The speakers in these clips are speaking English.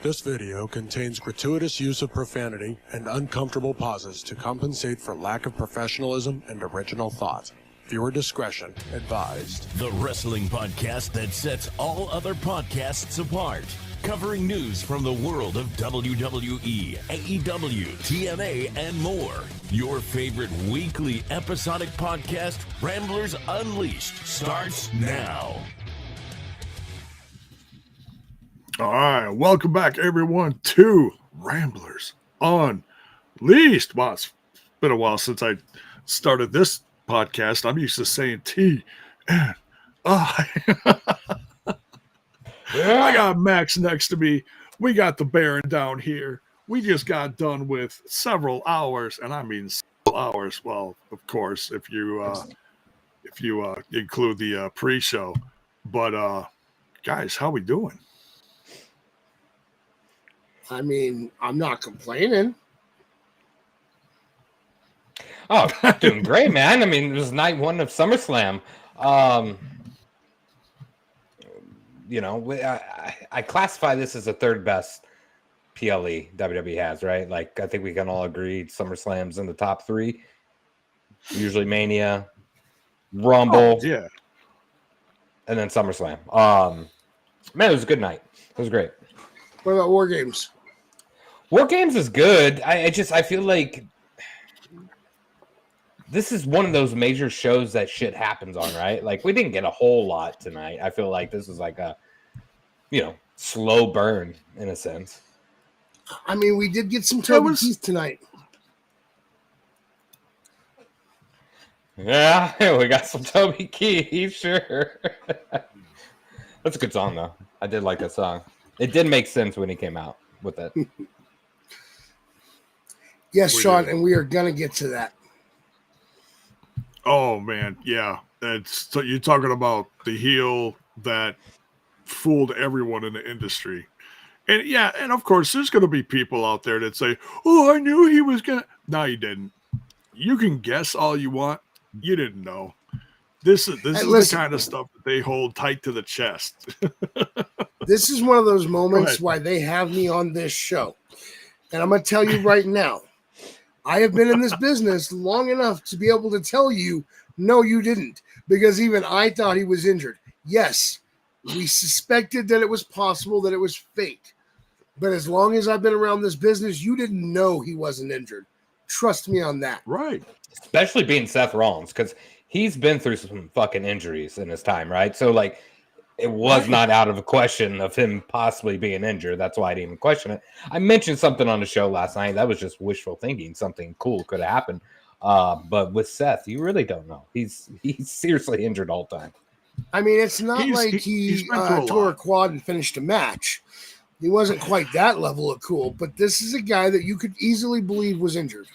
This video contains gratuitous use of profanity and uncomfortable pauses to compensate for lack of professionalism and original thought. Viewer discretion advised. The wrestling podcast that sets all other podcasts apart. Covering news from the world of WWE, AEW, TNA, and more. Your favorite weekly episodic podcast, Ramblers Unleashed, starts now. All right, welcome back, everyone, to Ramblers Unleashed. Wow, it's been a while since I started this podcast. I'm used to saying T and I. I got Max next to me. We got the Baron down here. We just got done with several hours, and I mean several hours. Well, of course, if you include the pre-show. But guys, how we doing? I mean, I'm not complaining. Oh, doing great, man. I mean, it was night one of SummerSlam. I classify this as the third best PLE WWE has, right? Like, I think we can all agree SummerSlam's in the top three. Usually Mania, Rumble, yeah, and then SummerSlam. Man, it was a good night. It was great. What about War Games? War Games is good. I feel like this is one of those major shows that shit happens on, right? Like, we didn't get a whole lot tonight. I feel like this was like a, slow burn in a sense. I mean, we did get some Toby Keith tonight. Yeah, we got some Toby Keith, sure. That's a good song, though. I did like that song. It did make sense when he came out with it. Yes, Sean, and we are going to get to that. Oh, man, yeah. So you're talking about the heel that fooled everyone in the industry. And, yeah, and of course, there's going to be people out there that say, oh, I knew he was going to. No, you didn't. You can guess all you want. You didn't know. This is the kind of stuff that they hold tight to the chest. This is one of those moments why they have me on this show. And I'm going to tell you right now, I have been in this business long enough to be able to tell you, no, you didn't. Because even I thought he was injured. Yes, we suspected that it was possible that it was fake. But as long as I've been around this business, you didn't know he wasn't injured. Trust me on that. Right. Especially being Seth Rollins, because he's been through some fucking injuries in his time, right? So, like, it was not out of the question of him possibly being injured. That's why I didn't even question it. I mentioned something on the show last night. That was just wishful thinking. Something cool could have happened. But with Seth, you really don't know. He's seriously injured all the time. I mean, it's not like he tore a quad and finished a match. He wasn't quite that level of cool. But this is a guy that you could easily believe was injured.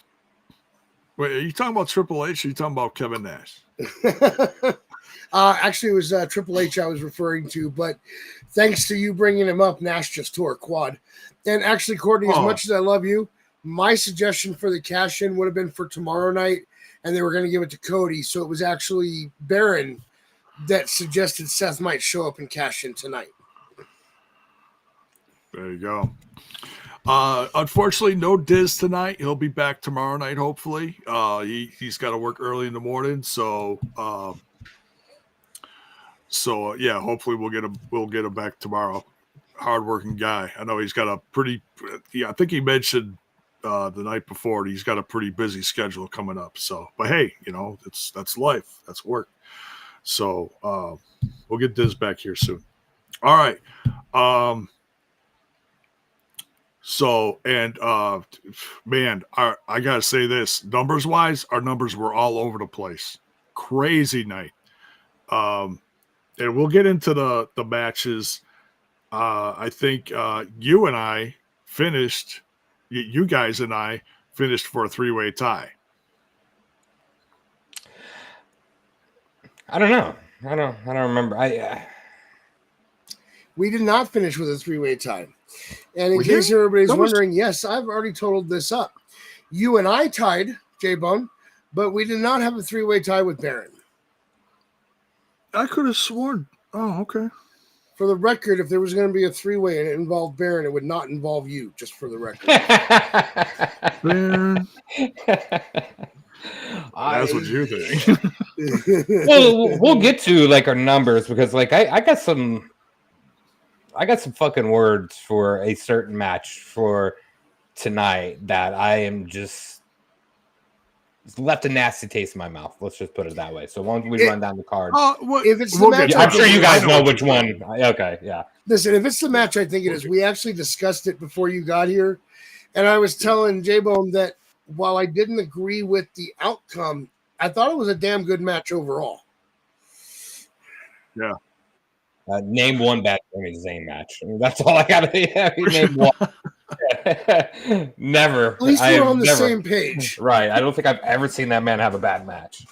Wait, are you talking about Triple H or are you talking about Kevin Nash? Actually, it was Triple H I was referring to, but thanks to you bringing him up, Nash just tore a quad. And actually, Courtney, as much as I love you, my suggestion for the cash-in would have been for tomorrow night, and they were going to give it to Cody. So it was actually Baron that suggested Seth might show up and cash in tonight. There you go. Unfortunately, no Diz tonight. He'll be back tomorrow night, hopefully. He's got to work early in the morning, so yeah, hopefully we'll get him back tomorrow. Hardworking guy. I know he's got a pretty. I think he mentioned the night before he's got a pretty busy schedule coming up. So, but hey, that's life. That's work. So we'll get Diz back here soon. All right. So, and man, I gotta say this, numbers wise, our numbers were all over the place. Crazy night. And we'll get into the matches. I think you and I finished, you guys and I finished for a 3-way tie. I don't know. I don't remember. We did not finish with a 3-way tie. And in case everybody's wondering, yes, I've already totaled this up. You and I tied, J-Bone, but we did not have a 3-way tie with Baron. I could have sworn. Oh, okay. For the record, if there was going to be a three-way and it involved Baron, it would not involve you, just for the record. Baron. That's what you think. Well, we'll get to like our numbers because like I got some fucking words for a certain match for tonight that I am just left a nasty taste in my mouth. Let's just put it that way. So once we run down the card, if it's the match, I'm sure you guys know which one. Okay, yeah. Listen, if it's the match, I think it is. We actually discussed it before you got here, and I was telling J-Bone that while I didn't agree with the outcome, I thought it was a damn good match overall. Yeah. Name one bad Zayn match. That's all I got to name one. Never. At least we're on the same page. Right. I don't think I've ever seen that man have a bad match.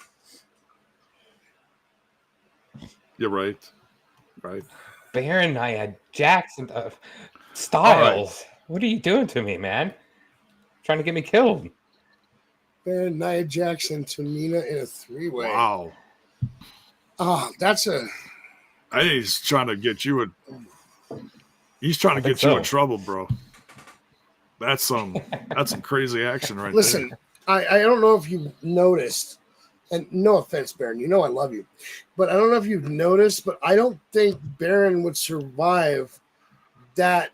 You're right. Right. Baron Nia Jackson Styles. Right. What are you doing to me, man? Trying to get me killed. Baron Nia Jackson, Tamina in a three-way. Wow. Oh, that's a... I think he's trying to get you He's trying to get you in trouble, bro. That's some crazy action right Listen, there. I don't know if you've noticed, and no offense, Baron, you know I love you, but I don't know if you've noticed, but I don't think Baron would survive that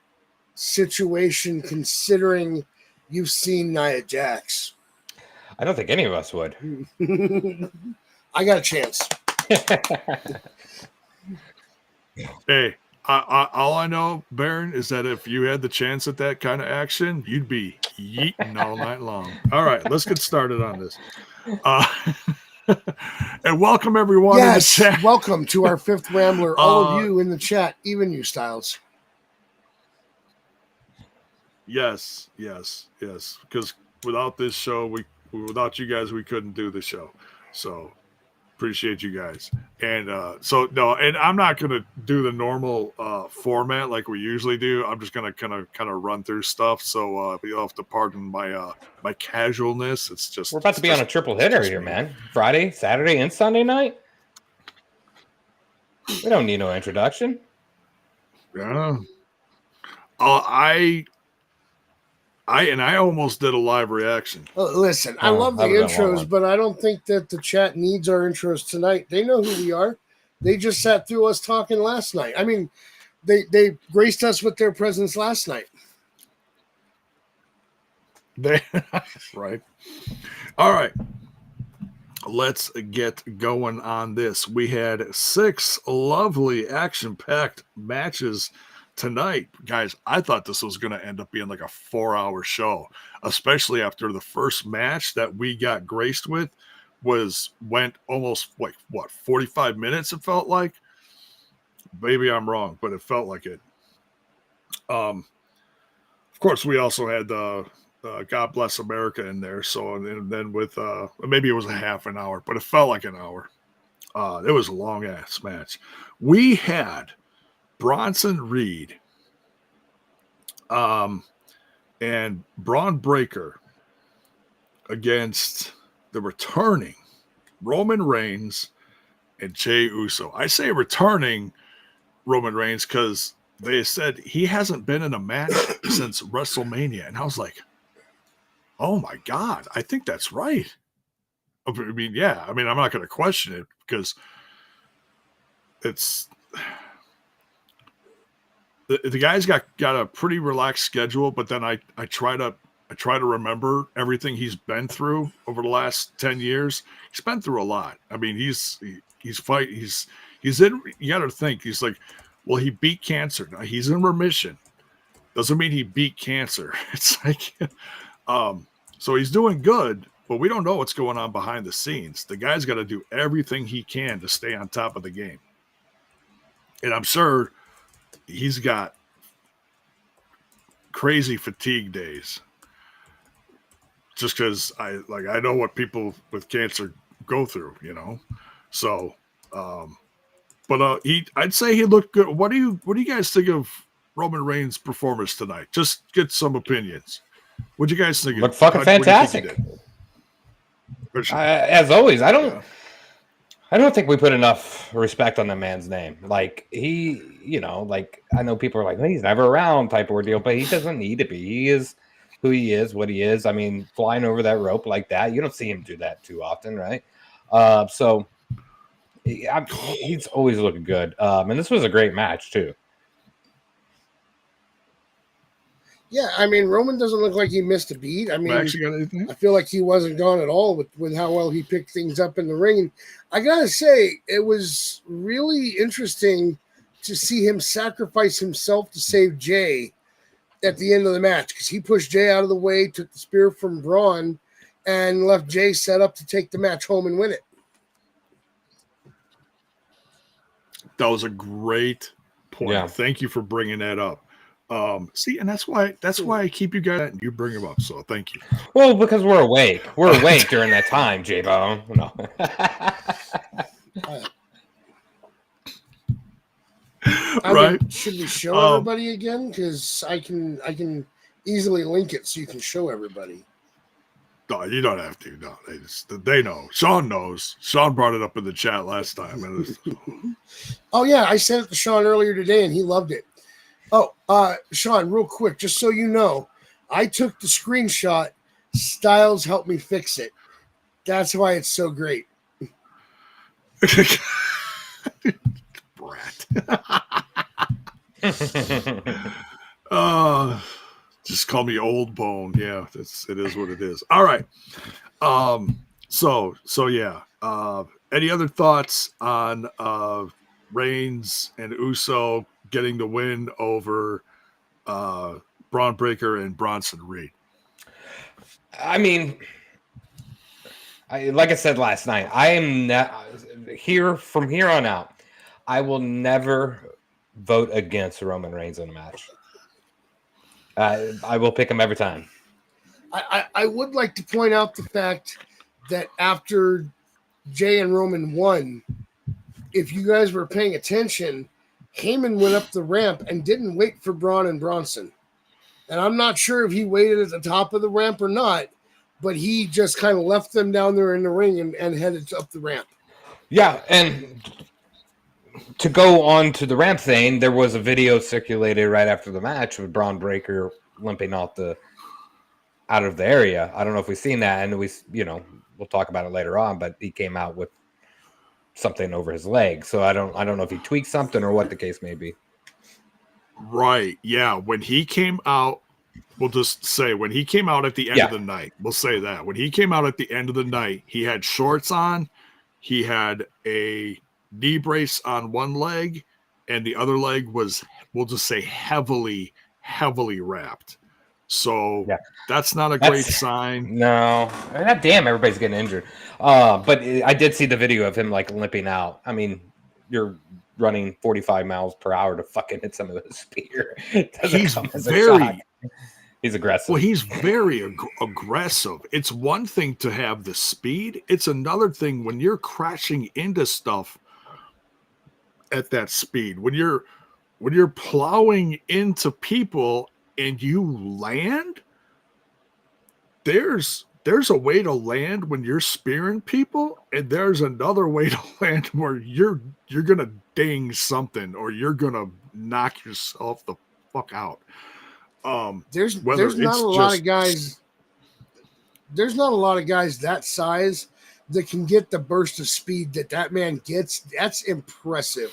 situation considering you've seen Nia Jax. I don't think any of us would. I got a chance. Hey, all I know, Baron, is that if you had the chance at that kind of action, you'd be yeeting all night long. All right, let's get started on this. And welcome everyone in the chat. Welcome to our fifth Rambler. All of you in the chat, even you, Styles. Yes. Because without this show, without you guys, we couldn't do the show. So appreciate you guys. And and I'm not gonna do the normal format like we usually do. I'm just gonna kind of run through stuff. So you'll have to pardon my my casualness. It's just we're about to be on a triple hitter here, man. Friday, Saturday, and Sunday night. We don't need no introduction. Yeah. I almost did a live reaction. Listen, I love the intros, but I don't think that the chat needs our intros tonight. They know who we are. They just sat through us talking last night. I mean, they graced us with their presence last night. Right. All right. Let's get going on this. We had 6 lovely action-packed matches tonight. Guys, I thought this was going to end up being like a 4-hour show, especially after the first match that we got graced with went almost like 45 minutes. It felt like. Maybe I'm wrong, but it felt like it. Of course, we also had the God Bless America in there. So and then with maybe it was a half an hour, but it felt like an hour. It was a long ass match. We had Bronson Reed and Braun Breaker against the returning Roman Reigns and Jey Uso. I say returning Roman Reigns because they said he hasn't been in a match since WrestleMania. And I was like, oh my God, I think that's right. I mean, yeah. I mean, I'm not going to question it because it's... The guy's got a pretty relaxed schedule, but then I try to remember everything he's been through over the last 10 years. He's been through a lot. I mean, he's in. You got to think he's like, well, he beat cancer. Now he's in remission. Doesn't mean he beat cancer. It's like, so he's doing good, but we don't know what's going on behind the scenes. The guy's got to do everything he can to stay on top of the game, and I'm sure he's got crazy fatigue days just because I know what people with cancer go through, you know? So, but I'd say he looked good. What do you guys think of Roman Reigns' performance tonight? Just get some opinions. What do you guys think? Look fucking fantastic. As always, I I don't think we put enough respect on the man's name. Like he, like I know people are like, well, he's never around type of ordeal, but he doesn't need to be. He is who he is, what he is. I mean, flying over that rope like that, you don't see him do that too often, right? So he's always looking good. And this was a great match too. Yeah, I mean, Roman doesn't look like he missed a beat. I mean, I feel like he wasn't gone at all with how well he picked things up in the ring. And I gotta say, it was really interesting to see him sacrifice himself to save Jay at the end of the match, because he pushed Jay out of the way, took the spear from Bron, and left Jay set up to take the match home and win it. That was a great point. Yeah. Thank you for bringing that up. See, and that's why I keep you guys and you bring them up. So thank you. Well, because we're awake. We're awake during that time, J-Bone. No. Right? Should we show everybody again? Because I can easily link it so you can show everybody. No, you don't have to. No, they know. Sean knows. Sean brought it up in the chat last time. Oh yeah, I sent it to Sean earlier today, and he loved it. Oh, Sean, real quick, just so you know, I took the screenshot. Styles helped me fix it. That's why it's so great. Brat. Just call me Old Bone. Yeah, it is what it is. All right. So yeah. Any other thoughts on Reigns and Uso getting the win over Braun Breaker and Bronson Reed? I mean, like I said last night, I am from here on out, I will never vote against Roman Reigns in a match. I will pick him every time. I would like to point out the fact that after Jay and Roman won, if you guys were paying attention, Heyman went up the ramp and didn't wait for Braun and Bronson. And I'm not sure if he waited at the top of the ramp or not, but he just kind of left them down there in the ring and headed up the ramp. Yeah, and to go on to the ramp thing, there was a video circulated right after the match with Braun Breaker limping out of the area. I don't know if we've seen that, and we'll talk about it later on, but he came out with something over his leg. So I don't know if he tweaked something or what the case may be. Right. Yeah. When he came out, we'll just say when he came out at the end of the night, we'll say that. When he came out at the end of the night, he had shorts on, he had a knee brace on one leg, and the other leg was, we'll just say, heavily wrapped. So that's not a great sign. No. God damn, everybody's getting injured. But I did see the video of him like limping out. I mean, you're running 45 miles per hour to fucking hit some of the spear. He's aggressive. Well, he's very aggressive. It's one thing to have the speed. It's another thing when you're crashing into stuff at that speed. When you're plowing into people and you land, there's a way to land when you're spearing people, and there's another way to land where you're gonna ding something or you're gonna knock yourself the fuck out. There's not a lot of guys that size that can get the burst of speed that man gets. That's impressive.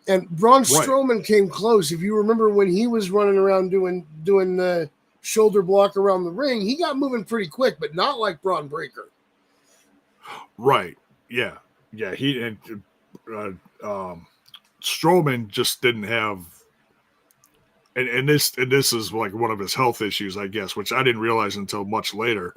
And Braun Strowman came close. If you remember when he was running around doing the shoulder block around the ring, he got moving pretty quick, but not like Braun Breaker. Right. Yeah. Yeah. Strowman just didn't have, and this is like one of his health issues, I guess, which I didn't realize until much later.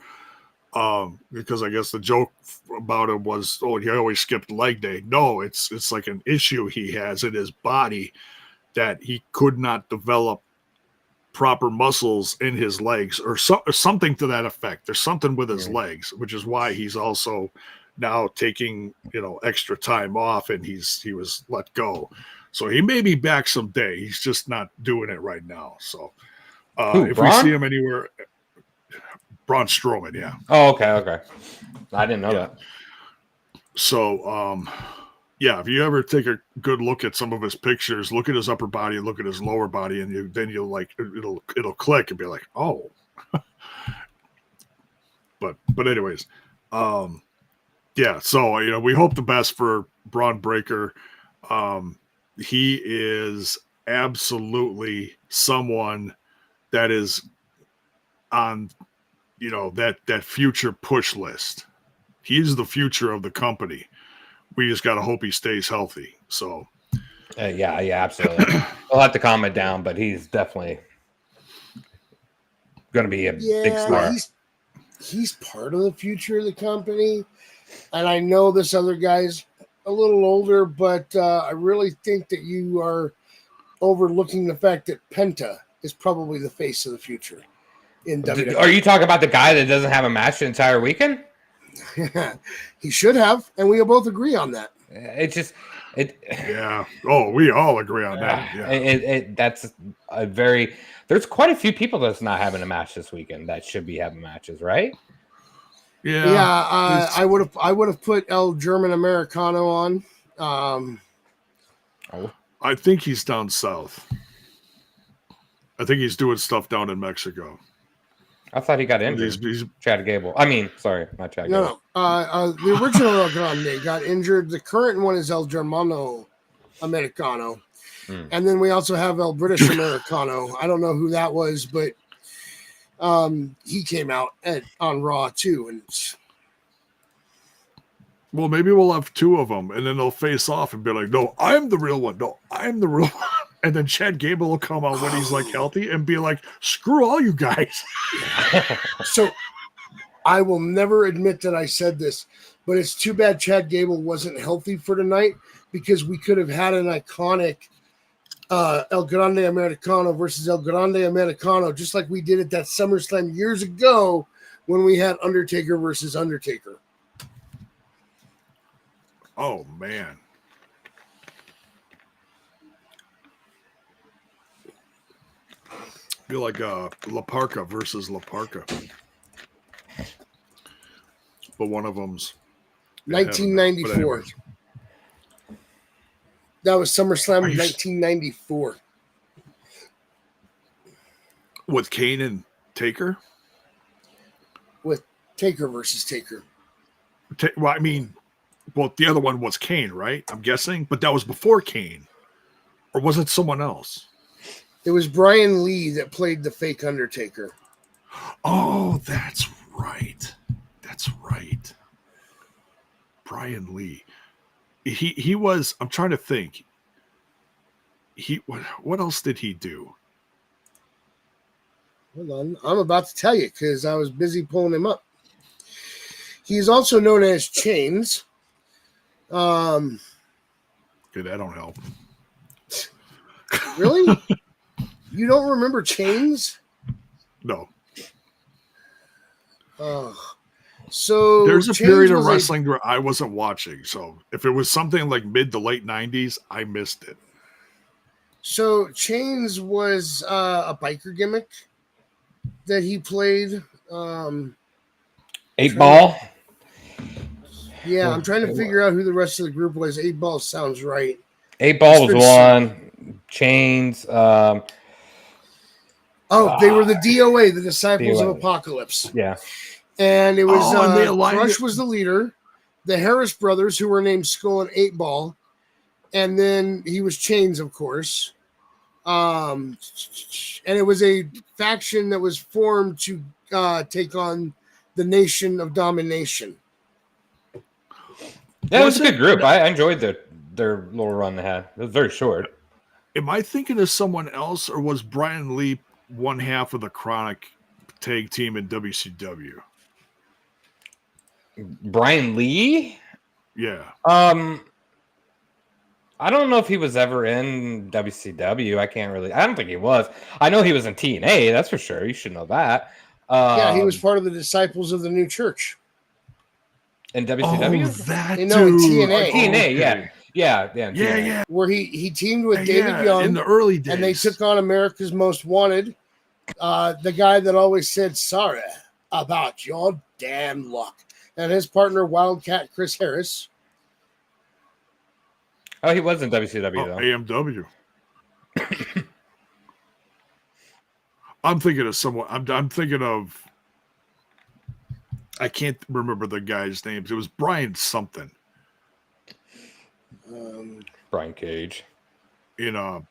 Because I guess the joke about him was, he always skipped leg day. No, it's like an issue he has in his body that he could not develop proper muscles in his legs or something to that effect. There's something with his legs, which is why he's also now taking, extra time off, and he was let go. So he may be back someday. He's just not doing it right now. So if Braun? we see him anywhere, Braun Strowman, yeah. Oh, okay. I didn't know that. So, yeah, if you ever take a good look at some of his pictures, look at his upper body and look at his lower body, and then you'll like it'll click and be like, oh. But anyways, yeah. So we hope the best for Braun Breaker. He is absolutely someone that is on that future push list. He's the future of the company. We just got to hope he stays healthy. So, yeah, absolutely. I'll have to calm it down, but he's definitely going to be a big star. He's part of the future of the company. And I know this other guy's a little older, but I really think that you are overlooking the fact that Penta is probably the face of the future in WWE. Are you talking about the guy that doesn't have a match the entire weekend? He should have, and we both agree on that. Yeah. Oh, we all agree on that. Yeah. That's a very. There's quite a few people that's not having a match this weekend that should be having matches, right? Yeah. Yeah. I would have put El German Americano on. I think he's down south. I think he's doing stuff down in Mexico. I thought he got injured. He's Chad Gable. I mean, sorry, not Chad Gable. No. The original El Grande got injured. The current one is El Germano Americano. And then we also have El British Americano. I don't know who that was, but he came out on Raw too. And well, maybe we'll have two of them, and then they'll face off and be like, "No, I'm the real one. No, I'm the real one." And then Chad Gable will come out when he's like healthy and be like, "Screw all you guys." So I will never admit that I said this, but it's too bad Chad Gable wasn't healthy for tonight, because we could have had an iconic El Grande Americano versus El Grande Americano, just like we did at that SummerSlam years ago when we had Undertaker versus Undertaker. Oh, man. Be like La Parka versus La Parka. But one of them's 1994. That was SummerSlam 1994. With Kane and Taker? With Taker versus Taker. Well, I mean, the other one was Kane, right? I'm guessing. But that was before Kane. Or was it someone else? It was Brian Lee that played the fake Undertaker. Oh, that's right. That's right. Brian Lee. He was, I'm trying to think. What else did he do? Hold on. I'm about to tell you because I was busy pulling him up. He's also known as Chains. Okay, that don't help. Really? You don't remember Chains? No. So there's a Chains period of wrestling where I wasn't watching. So if it was something like mid to late 90s, I missed it. So Chains was a biker gimmick that he played. 8 Ball. Yeah, I'm trying to figure out who the rest of the group was. 8 Ball sounds right. 8 Ball was one. Chains. They were the DOA, the Disciples DOA. of Apocalypse. Yeah. And it was Crush was the leader, the Harris brothers, who were named Skull and 8 Ball, and then he was Chains, of course. And it was a faction that was formed to take on the Nation of Domination. That was a good group. I enjoyed their little run they had. It was very short. Am I thinking of someone else, or was Brian Lee one half of the Chronic tag team in WCW? Brian Lee? Yeah. I don't know if he was ever in WCW. I don't think he was. I know he was in TNA, that's for sure. You should know that. Yeah, he was part of the Disciples of the New Church. In WCW? Oh, that in dude. TNA. TNA, Okay. Yeah. Where he teamed with David Young in the early days. and they took on America's Most Wanted. The guy that always said sorry about your damn luck. And his partner, Wildcat Chris Harris. Oh, he was in WCW though. AMW. I'm thinking of someone. I'm thinking of. I can't remember the guy's names. It was Brian something. Brian Cage. That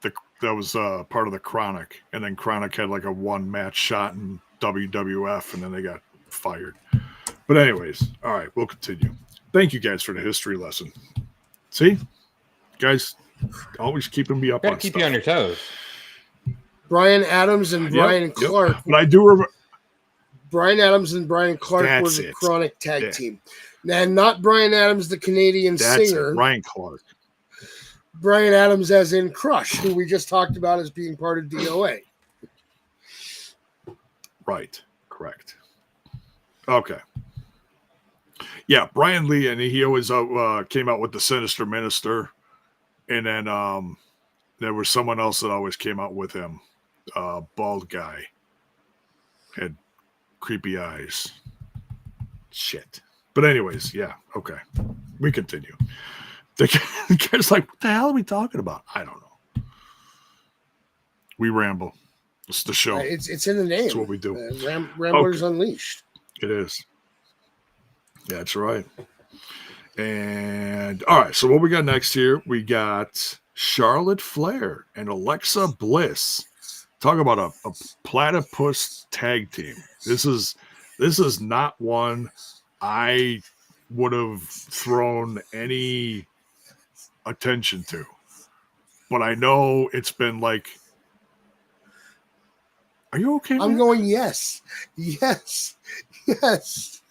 was part of the Chronic, and then Chronic had like a 1-match shot in WWF, and then they got fired. But anyways, all right, we'll continue. Thank you guys for the history lesson. See, guys, always keeping me up on Keep stuff. you on your toes. Brian Adams and Brian Clark. But I do remember. Brian Adams and Brian Clark were the Chronic tag team. And not Brian Adams, the Canadian singer. Brian Clark. Brian Adams as in Crush, who we just talked about as being part of DOA. Right. Correct. Okay. Yeah, Brian Lee, and he always came out with the Sinister Minister. And then there was someone else that always came out with him. Bald guy. Had creepy eyes. Shit. But anyways, yeah, okay. We continue. The guy's like, what the hell are we talking about? I don't know. We ramble. It's the show. It's in the name. That's what we do. Ramblers Unleashed. It is. That's right. And all right, so what we got next here? We got Charlotte Flair and Alexa Bliss. Talk about a platypus tag team. This is not one I would have thrown any attention to. But I know it's been like, are you okay? I'm going, yes. Yes. Yes.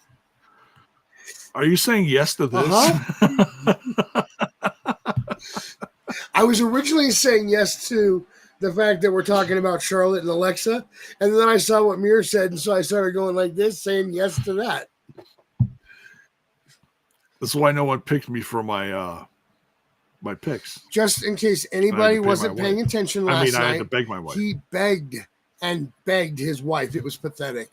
Are you saying yes to this? I was originally saying yes to the fact that we're talking about Charlotte and Alexa, and then I saw what Mir said, and so I started going like this, saying yes to that. That's why no one picked me for my my picks. Just in case anybody wasn't paying attention last night, I had to beg my wife. He begged and begged his wife. It was pathetic.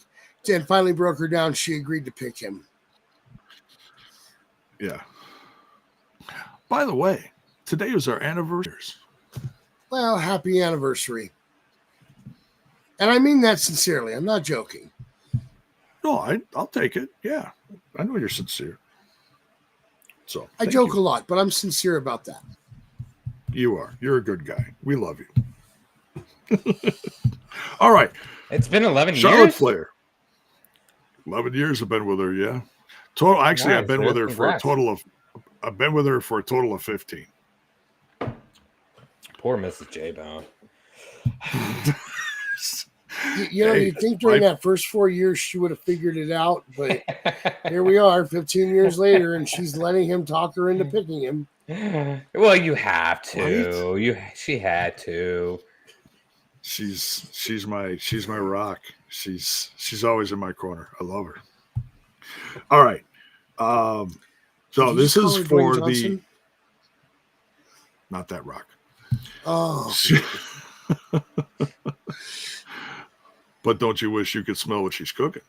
And finally broke her down. She agreed to pick him. Yeah. By the way, today was our anniversary. Well, happy anniversary. And I mean that sincerely. I'm not joking. No, I'll take it. Yeah. I know you're sincere. So I joke a lot, but I'm sincere about that. You are. You're a good guy. We love you. All right. It's been 11 Charlotte years. Flair. 11 years I've been with her, yeah. Total. Actually, Nice, I've been man. with her Congrats. I've been with her for a total of 15. Poor Mrs. J-Bone. You'd think during that first 4 years she would have figured it out, but here we are 15 years later, and she's letting him talk her into picking him. Well, you have to. Right? She had to. She's my rock. She's always in my corner. I love her. All right. So this is for the not that rock. Oh. But don't you wish you could smell what she's cooking?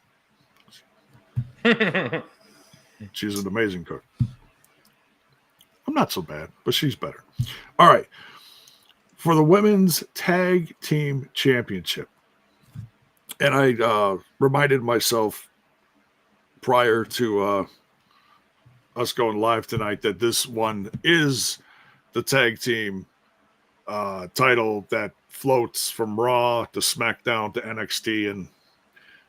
She's an amazing cook. I'm not so bad, but she's better. All right. For the Women's Tag Team Championship. And I reminded myself prior to us going live tonight that this one is the tag team title that floats from Raw to SmackDown to NXT, and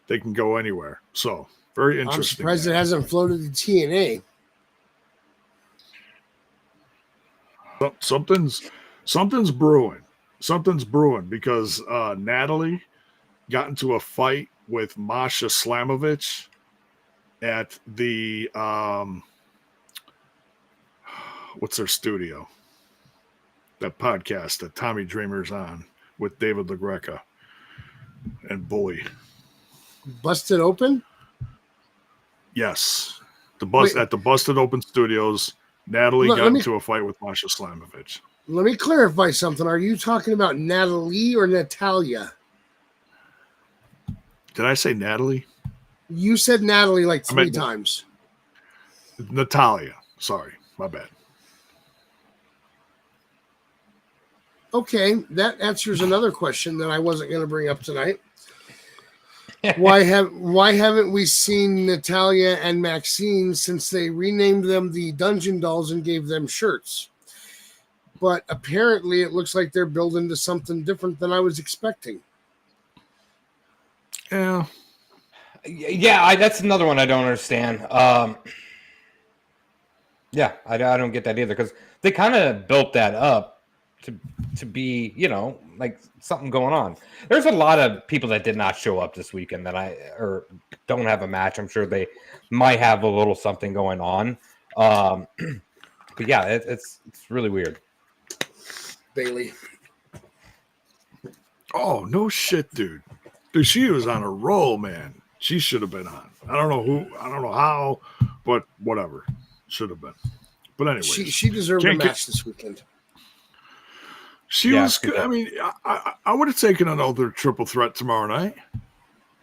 they can go anywhere. So very interesting. I'm surprised it hasn't floated to TNA. Something's brewing. Something's brewing because Natalie got into a fight with Masha Slamovich at the what's their studio? That podcast that Tommy Dreamer's on with David LaGreca and Bully. Busted Open? Yes. At the Busted Open Studios, Natalie got into a fight with Masha Slamovich. Let me clarify something. Are you talking about Natalie or Natalia? Did I say Natalie? You said Natalie like 3 times. Natalia. Sorry. My bad. Okay, that answers another question that I wasn't going to bring up tonight. Why haven't we seen Natalia and Maxine since they renamed them the Dungeon Dolls and gave them shirts? But apparently it looks like they're building to something different than I was expecting. Yeah. Yeah, that's another one I don't understand. Yeah, I don't get that either because they kind of built that up to be, like something going on. There's a lot of people that did not show up this weekend or don't have a match. I'm sure they might have a little something going on. But yeah, it's really weird. Bailey. Oh, no shit, dude. Dude, she was on a roll, man. She should have been on. I don't know how, but whatever. Should have been. But anyway. She deserved a match this weekend. She was good. I mean, I would have taken another triple threat tomorrow night.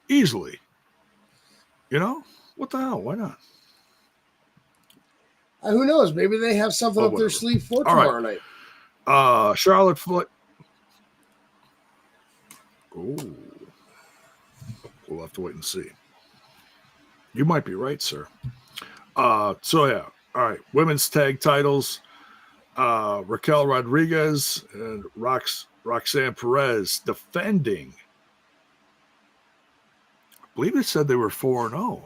Easily. What the hell? Why not? Who knows? Maybe they have something up their sleeve for tomorrow night. Charlotte Flair. Oh. We'll have to wait and see. You might be right, sir. So, yeah. All right. Women's tag titles. Raquel Rodriguez and Roxanne Perez defending. I believe they said they were 4-0,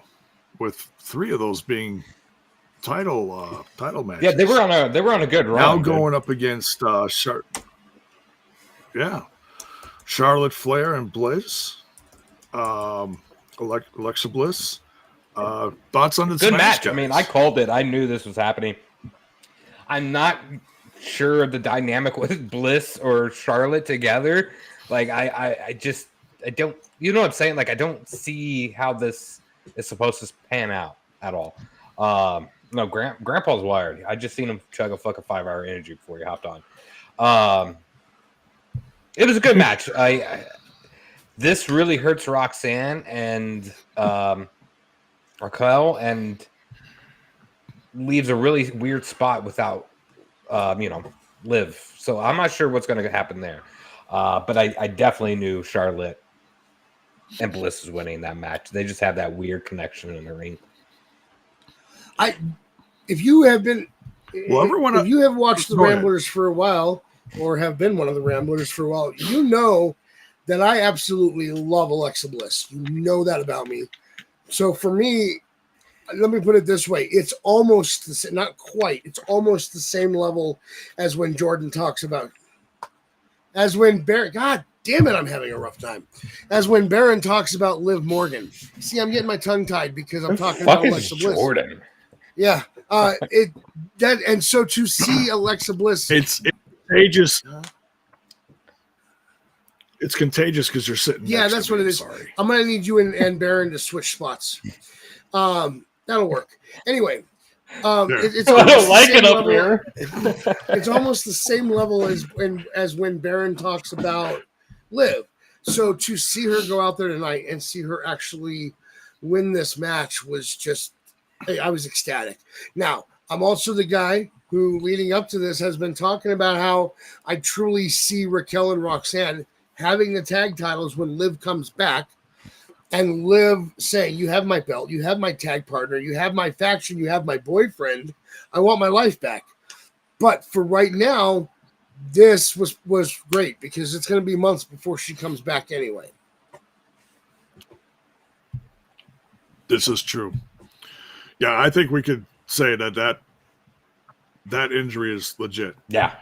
with 3 of those being title matches. Yeah, they were on a good run. Now going up against Charlotte Flair and Bliss. Alexa Bliss. Thoughts on this good match? guys? I mean, I called it. I knew this was happening. I'm not sure of the dynamic with Bliss or Charlotte together. Like, I don't, you know what I'm saying? Like, I don't see how this is supposed to pan out at all. No, Grandpa's wired. I just seen him chug a fucking 5-hour energy before he hopped on. It was a good match. This really hurts Roxanne and Raquel and leaves a really weird spot without, Liv. So I'm not sure what's going to happen there. But I definitely knew Charlotte and Bliss was winning that match. They just have that weird connection in the ring. If you have watched the Ramblers for a while, or have been one of the Ramblers for a while, you know that I absolutely love Alexa Bliss. You know that about me. So for me, let me put it this way. It's almost the same, not quite. It's almost the same level as when Jordan talks about, as when Baron, God damn it, I'm having a rough time. As when Baron talks about Liv Morgan. See, I'm getting my tongue tied because I'm talking about Alexa Bliss. Jordan. Yeah. And so to see Alexa Bliss. It's contagious. It's contagious because you're sitting. Yeah, that's what it is. Sorry. I'm gonna need you and Baron to switch spots. That'll work. Anyway, it's I don't like it up here. It's almost the same level as when Baron talks about Liv. So to see her go out there tonight and see her actually win this match was just, I was ecstatic. Now, I'm also the guy who, leading up to this, has been talking about how I truly see Raquel and Roxanne having the tag titles when Liv comes back, and Liv saying, you have my belt, you have my tag partner, you have my faction, you have my boyfriend, I want my life back. But for right now, this was great because it's going to be months before she comes back anyway. This is true. Yeah, I think we could say that injury is legit. Yeah.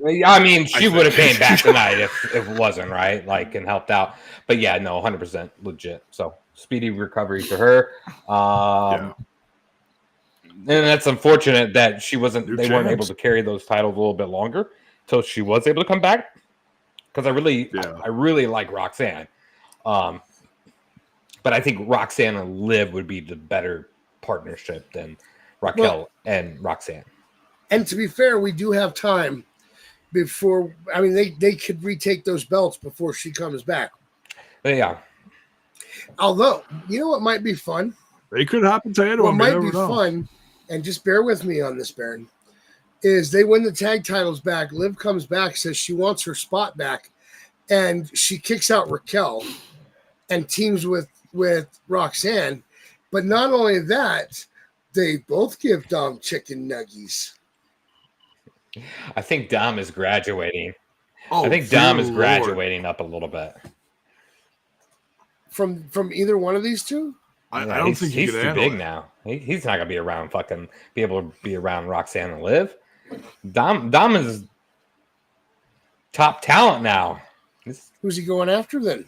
I mean, she would have came back tonight if it wasn't, right? Like, and helped out. But yeah, no, 100% legit. So speedy recovery to her. And that's unfortunate that they weren't able to carry those titles a little bit longer until she was able to come back. Because I really like Roxanne. But I think Roxanne and Liv would be the better partnership than Raquel and Roxanne. And to be fair, we do have time before. I mean, they could retake those belts before she comes back. Yeah. Although, you know what might be fun? They could happen to anyone. What might be fun, and just bear with me on this, Baron. is they win the tag titles back. Liv comes back, says she wants her spot back, and she kicks out Raquel and teams with Roxanne. But not only that, they both give Dom chicken nuggies. I think Dom is graduating. Oh, I think Dom is graduating up a little bit. From either one of these two? I don't think he's too big it. now. He's not gonna be around be able to be around Roxanne and Liv. Dom is top talent now. Who's he going after then?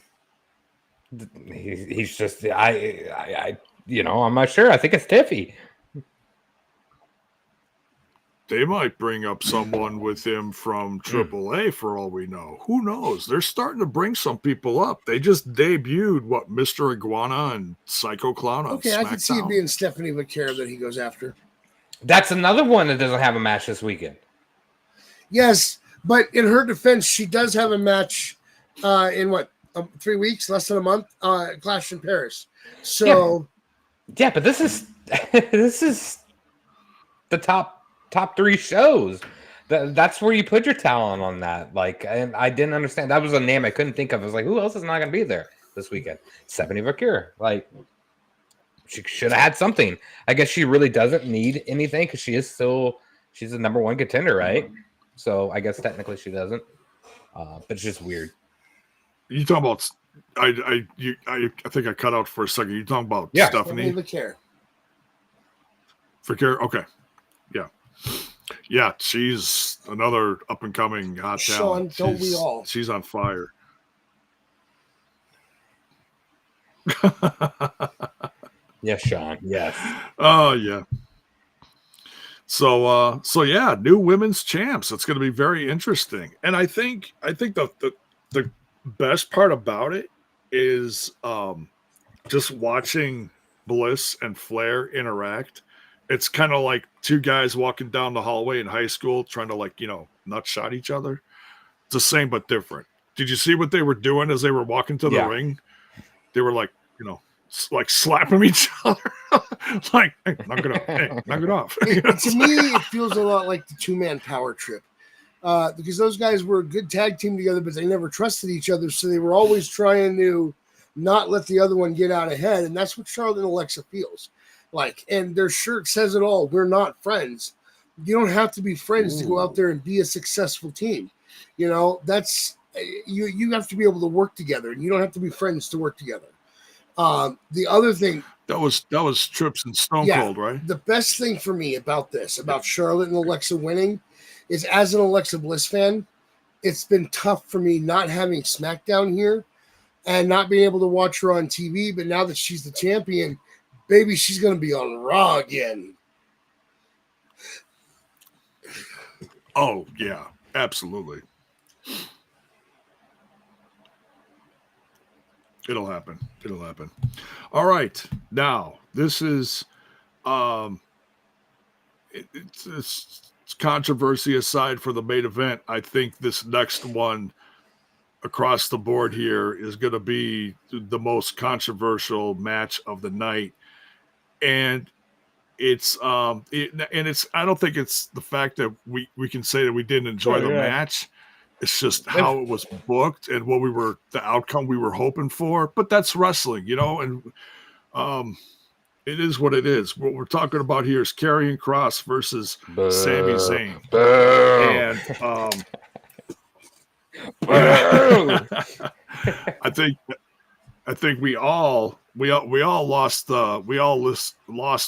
He's just I'm not sure. I think it's Tiffy. They might bring up someone with him from AAA for all we know. Who knows? They're starting to bring some people up. They just debuted Mr. Iguana and Psycho Clown on SmackDown. I can see it being Stephanie McIntyre that he goes after. That's another one that doesn't have a match this weekend. Yes, but in her defense, she does have a match in 3 weeks, less than a month, Clash in Paris. So yeah, but this is the top 3 shows. That's where you put your talent on that. And I didn't understand. That was a name I couldn't think of. I was like, who else is not going to be there this weekend? Stephanie McIntyre. She should have had something. I guess she really doesn't need anything because she's the number 1 contender, right? So I guess technically she doesn't. But it's just weird. You talking about? I think I cut out for a second. You talking about Stephanie McIntyre? Okay, yeah. She's another up and coming hot talent. Sean, don't we all? She's on fire. Yes, Sean. Yes. Oh yeah. So yeah, new women's champs. It's going to be very interesting. And I think the best part about it is just watching Bliss and Flair interact. It's kind of like two guys walking down the hallway in high school trying to nut shot each other. It's the same but different. Did you see what they were doing as they were walking to the ring? They were slapping each other. Hey, knock it off. To me, it feels a lot like the 2-man power trip. Because those guys were a good tag team together, but they never trusted each other. So they were always trying to not let the other one get out ahead. And that's what Charlotte and Alexa feels like. And their shirt says it all. We're not friends. You don't have to be friends to go out there and be a successful team. That's you have to be able to work together, and you don't have to be friends to work together. The other thing that was Trips and Stone Cold, right? The best thing for me about Charlotte and Alexa winning is, as an Alexa Bliss fan, it's been tough for me not having SmackDown here and not being able to watch her on TV. But now that she's the champion, baby, she's going to be on Raw again. Oh, yeah, absolutely. It'll happen. All right. Now, this is it's controversy aside for the main event. I think this next one across the board here is going to be the most controversial match of the night. And it's I don't think it's the fact that we can say that we didn't enjoy the match. It's just how it was booked and the outcome we were hoping for. But that's wrestling, and it is what it is. What we're talking about here is Karrion Kross versus Sami Zayn. And I think we all lost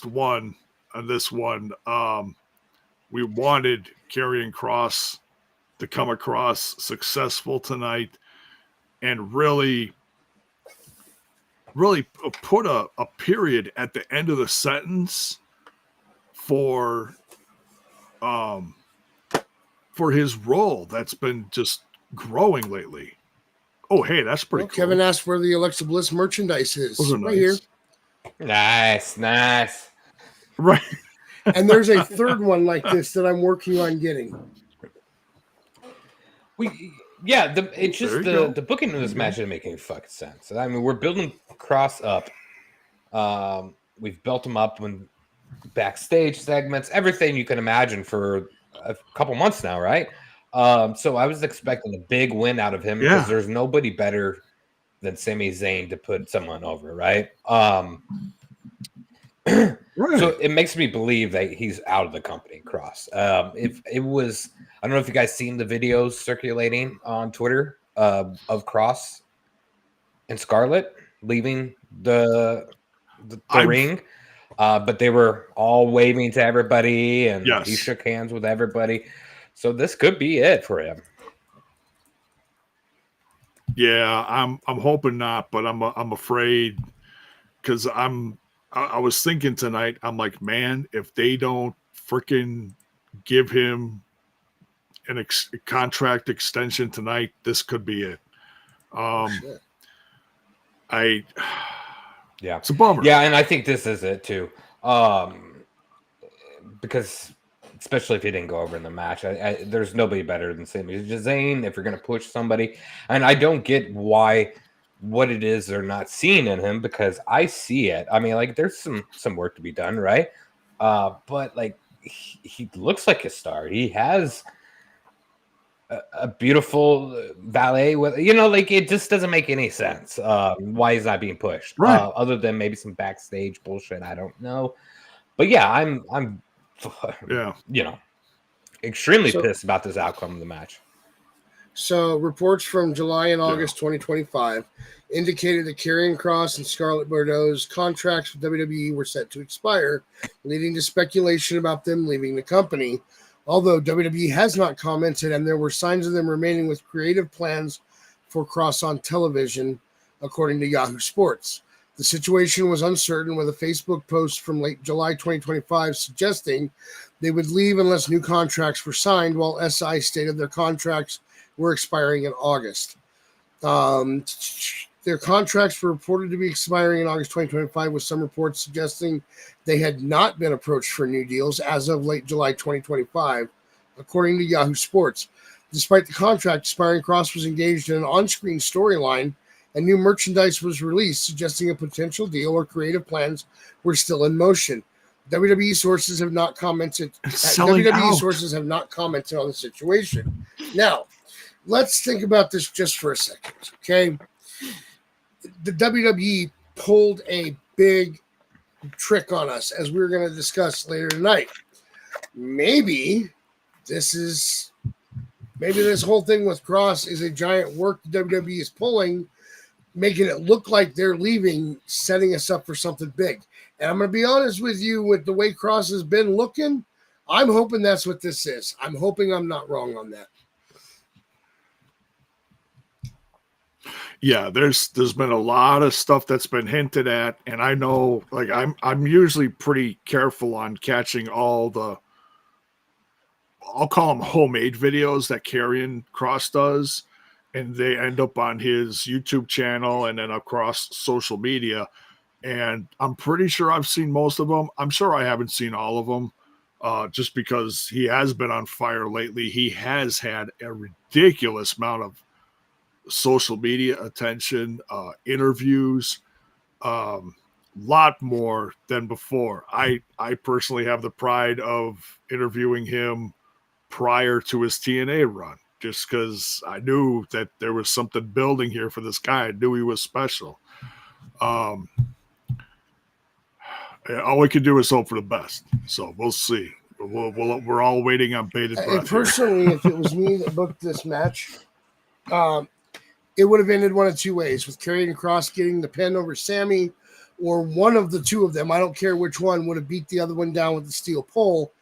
one on this one. We wanted Karrion Kross to come across successful tonight and really put a period at the end of the sentence for his role that's been just growing lately. Oh, hey, that's pretty cool. Kevin asked where the Alexa Bliss merchandise is. Those are right nice. Here. Nice. Right. And there's a third one like this that I'm working on getting. The booking of this match didn't make any fucking sense. I mean, we're building Kross up. We've built him up when backstage segments, everything you can imagine for a couple months now, right? So I was expecting a big win out of him Yeah. because there's nobody better than Sami Zayn to put someone over, right? Right. So it makes me believe that he's out of the company, Kross. If it was, I don't know if you guys seen the videos circulating on Twitter of Kross and Scarlett leaving the ring, but they were all waving to everybody, and Yes. he shook hands with everybody. So this could be it for him. Yeah, I'm hoping not, but I'm afraid because I was thinking tonight, I'm like, man, if they don't freaking give him a contract extension tonight, this could be it. Yeah, it's a bummer. Yeah, and I think this is it too, because especially if he didn't go over in the match, there's nobody better than Sami Zayn if you're going to push somebody, and I don't get what it is they're not seeing in him because I see it. I mean, like there's some work to be done, right? But like he looks like a star. He has a beautiful valet with, like it just doesn't make any sense why he's not being pushed, right? Other than maybe some backstage bullshit. I don't know, but yeah, I'm extremely pissed about this outcome of the match. So reports from July and August 2025 indicated that Karrion Kross and Scarlett Bordeaux's contracts with WWE were set to expire, leading to speculation about them leaving the company. Although WWE has not commented, and there were signs of them remaining with creative plans for Kross on television, according to Yahoo Sports. The situation was uncertain, with a Facebook post from late July 2025 suggesting they would leave unless new contracts were signed, while SI stated their contracts were expiring in August. Their contracts were reported to be expiring in August 2025, with some reports suggesting they had not been approached for new deals as of late July 2025, according to Yahoo Sports. Despite the contract expiring, Kross was engaged in an on-screen storyline, and new merchandise was released, suggesting a potential deal or creative plans were still in motion. WWE sources have not commented. Sources have not commented on the situation. Now, let's think about this just for a second, okay? The WWE pulled a big trick on us, as we're going to discuss later tonight. Maybe this whole thing with Kross is a giant work the WWE is pulling, making it look like they're leaving, setting us up for something big. And I'm going to be honest with you, with the way Kross has been looking, I'm hoping that's what this is. I'm hoping I'm not wrong on that. Yeah, there's been a lot of stuff that's been hinted at, and I know, like, I'm usually pretty careful on catching all the, I'll call them homemade videos that Karrion Kross does, and they end up on his YouTube channel and then across social media. And I'm pretty sure I've seen most of them. I'm sure I haven't seen all of them, just because he has been on fire lately. He has had a ridiculous amount of social media attention, interviews, lot more than before. I personally have the pride of interviewing him prior to his TNA run, just because I knew that there was something building here for this guy. I knew he was special. All we can do is hope for the best. So we'll see. We're all waiting on bated breath. Personally, if it was me that booked this match, it would have ended one of two ways, with Karrion Kross getting the pin over Sami, or one of the two of them, I don't care which one, would have beat the other one down with the steel pole,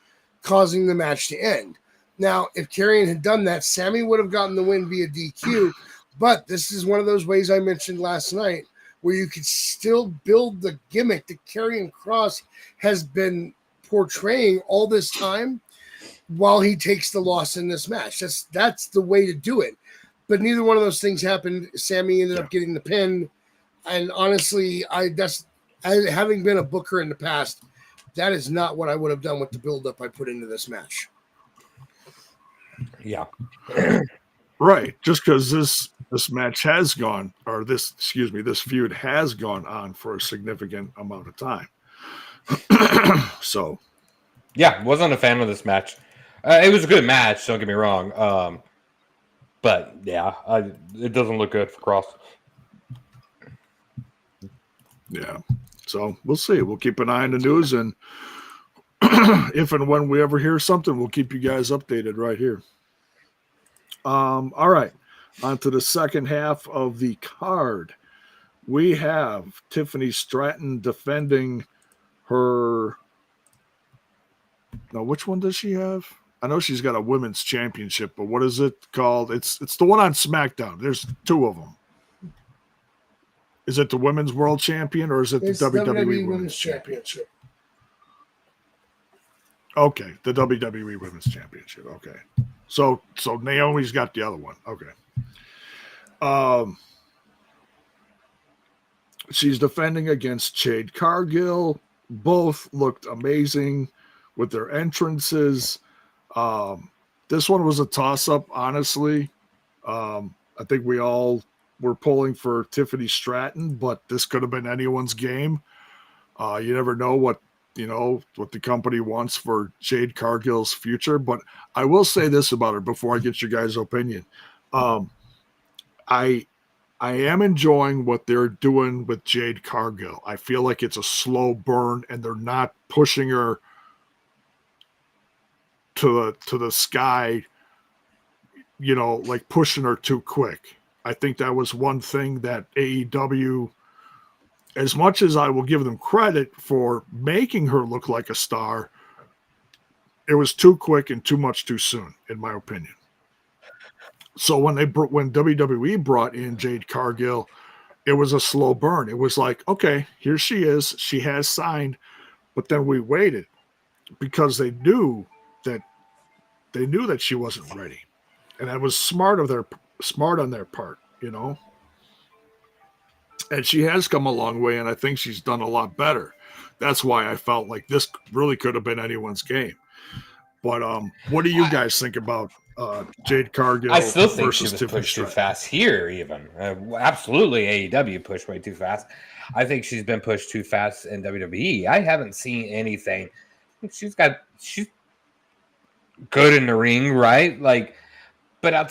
causing the match to end. Now, if Karrion had done that, Sami would have gotten the win via DQ, but this is one of those ways I mentioned last night where you could still build the gimmick that Karrion Kross has been portraying all this time while he takes the loss in this match. That's the way to do it. But neither one of those things happened. Sami ended up getting the pin. And honestly, having been a booker in the past, that is not what I would have done with the buildup I put into this match. Yeah. Right. Just because this match has gone, or this feud has gone on for a significant amount of time. So. Yeah, wasn't a fan of this match. It was a good match. Don't get me wrong. But yeah, it doesn't look good for Kross. Yeah. So we'll see. We'll keep an eye on the news, and if and when we ever hear something, we'll keep you guys updated right here. All right. On to the second half of the card. We have Tiffany Stratton defending her. Now, which one does she have? I know she's got a women's championship, but what is it called? It's the one on SmackDown. There's two of them. Is it the Women's World Champion or is it the WWE Women's Championship? Okay, the WWE Women's Championship. Okay. So Naomi's got the other one. Okay. She's defending against Jade Cargill. Both looked amazing with their entrances. This one was a toss-up, honestly. I think we all were pulling for Tiffany Stratton, but this could have been anyone's game. You never know what the company wants for Jade Cargill's future. But I will say this about her before I get your guys' opinion. I am enjoying what they're doing with Jade Cargill. I feel like it's a slow burn, and they're not pushing her to the sky, like pushing her too quick. I think that was one thing that AEW, as much as I will give them credit for making her look like a star, it was too quick and too much too soon, in my opinion. So when WWE brought in Jade Cargill, it was a slow burn. It was like, okay, here she is. She has signed, but then we waited because they knew that she wasn't ready, and that was smart on their part, And she has come a long way, and I think she's done a lot better. That's why I felt like this really could have been anyone's game. But what do you guys think about Jade Cargill? I still think she was Tiffany pushed too Stratton? fast here, even. Absolutely, AEW pushed way too fast. I think she's been pushed too fast in WWE. I haven't seen anything. She's good in the ring, right? But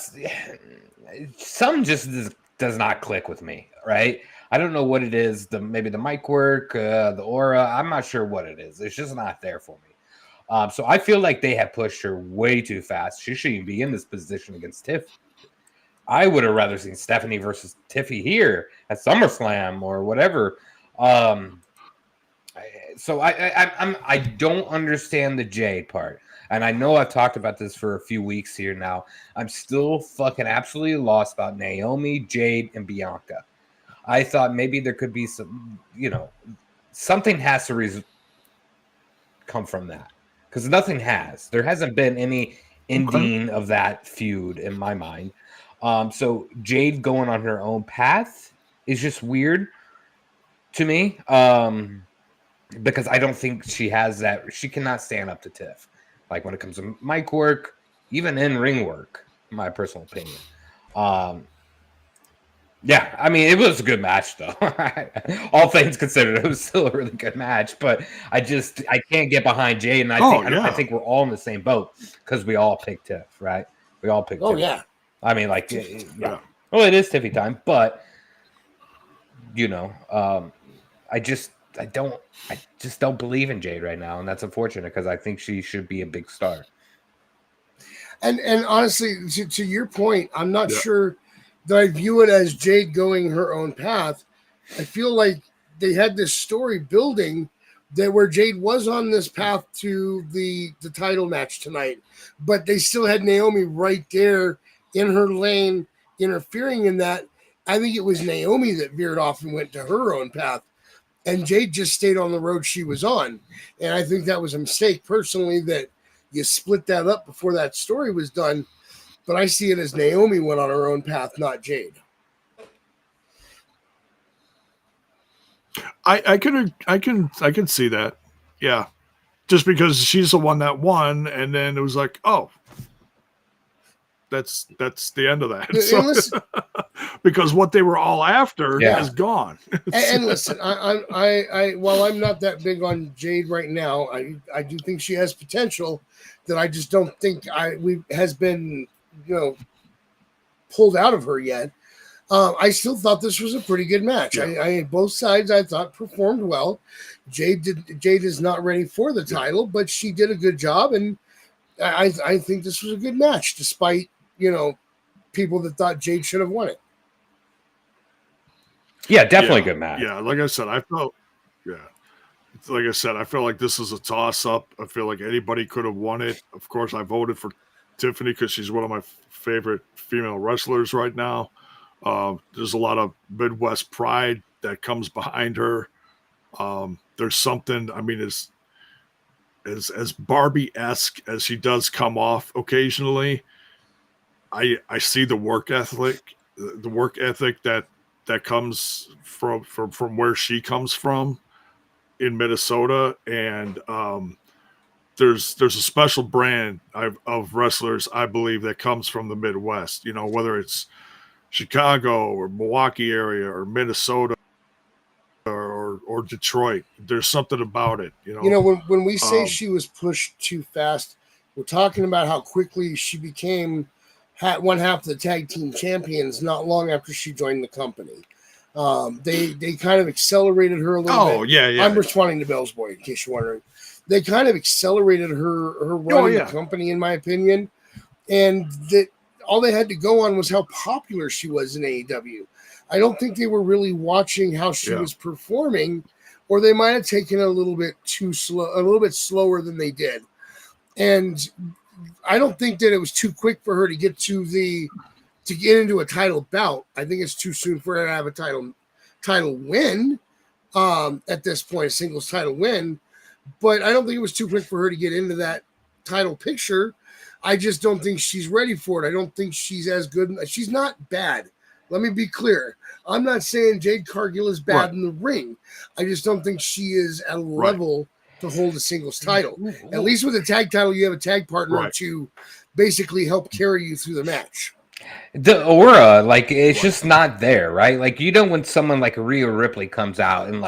some just does not click with me, right? I don't know what it is. Maybe the mic work, the aura. I'm not sure what it is. It's just not there for me. So I feel like they have pushed her way too fast. She shouldn't even be in this position against Tiff. I would have rather seen Stephanie versus Tiffy here at SummerSlam or whatever. So I don't understand the Jade part. And I know I've talked about this for a few weeks here now. I'm still fucking absolutely lost about Naomi, Jade, and Bianca. I thought maybe there could be some, something has to come from that. Because nothing has. There hasn't been any ending of that feud in my mind. So Jade going on her own path is just weird to me. Because I don't think she has that. She cannot stand up to Tiff. Like when it comes to mic work, even in ring work, in my personal opinion. Yeah, I mean, it was a good match, though. All things considered, it was still a really good match. But I can't get behind Jay, and I think we're all in the same boat because we all picked Tiff, right? We all picked. Tiff. Yeah. I mean, yeah. Well, it is Tiffy time, but I just don't believe in Jade right now, and that's unfortunate because I think she should be a big star. And honestly, to your point, I'm not sure that I view it as Jade going her own path. I feel like they had this story building that where Jade was on this path to the title match tonight, but they still had Naomi right there in her lane interfering in that. I think it was Naomi that veered off and went to her own path, and Jade just stayed on the road she was on. And I think that was a mistake personally that you split that up before that story was done. But I see it as Naomi went on her own path, not Jade. I can see that. Yeah. Just because she's the one that won, and then it was like, oh, that's the end of that. So, because what they were all after is gone. And listen, I while I'm not that big on Jade right now, I do think she has potential that I just don't think has been pulled out of her yet. I still thought this was a pretty good match. I both sides I thought performed well. Jade is not ready for the title, but she did a good job, and I think this was a good match, despite people that thought Jade should have won it. Yeah, definitely good match. Yeah, like I said, I felt like this is a toss-up. I feel like anybody could have won it. Of course, I voted for Tiffany because she's one of my favorite female wrestlers right now. There's a lot of Midwest pride that comes behind her. There's something, I mean, as Barbie-esque as she does come off occasionally, I see the work ethic that comes from where she comes from in Minnesota, and there's a special brand of wrestlers, I believe, that comes from the Midwest. Whether it's Chicago or Milwaukee area or Minnesota or Detroit, there's something about it. When we say she was pushed too fast, we're talking about how quickly she became one half of the tag team champions not long after she joined the company. They kind of accelerated her a little bit. Yeah. I'm responding to Bell's Boy, in case you're wondering. They kind of accelerated her run in the company, in my opinion, and that all they had to go on was how popular she was in AEW. I don't think they were really watching how she was performing, or they might have taken it a little bit slower than they did. And I don't think that it was too quick for her to get into a title bout. I think it's too soon for her to have a title win at this point, a singles title win. But I don't think it was too quick for her to get into that title picture. I just don't think she's ready for it. I don't think she's as good. She's not bad. Let me be clear. I'm not saying Jade Cargill is bad in the ring. I just don't think she is at a level to hold a singles title. At least with a tag title, you have a tag partner to basically help carry you through the match. The aura, it's just not there, right? When someone like Rhea Ripley comes out and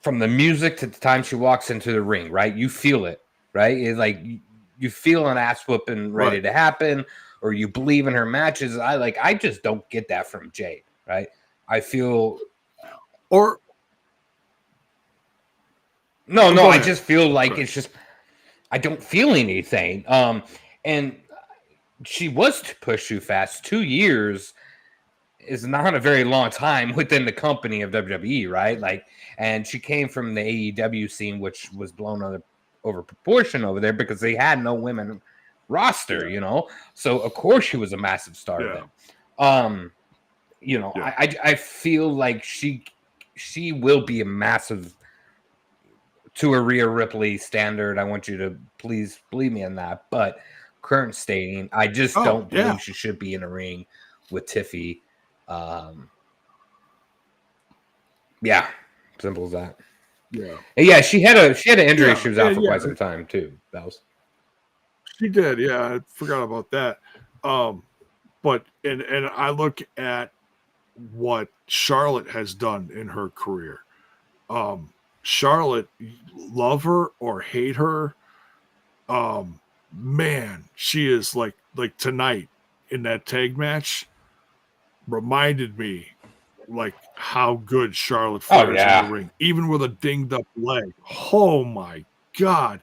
from the music to the time she walks into the ring, right? You feel it, right? It's you feel an ass whooping ready to happen, or you believe in her matches. I just don't get that from Jade, right? I feel I just feel like it's just I don't feel anything. And she was pushed too fast. 2 years is not a very long time within the company of WWE, right? And she came from the AEW scene, which was blown over proportion over there because they had no women roster, So of course she was a massive star then. I feel like she will be a massive to a Rhea Ripley standard. I want you to please believe me in that. But current stating, I just don't believe she should be in a ring with Tiffy. Simple as that. Yeah, she had an injury. She was out for quite some time too. She did. Yeah, I forgot about that. But I look at what Charlotte has done in her career. Charlotte, love her or hate her, man, she is like tonight in that tag match reminded me how good Charlotte Flair is in the ring, even with a dinged up leg. Oh my God.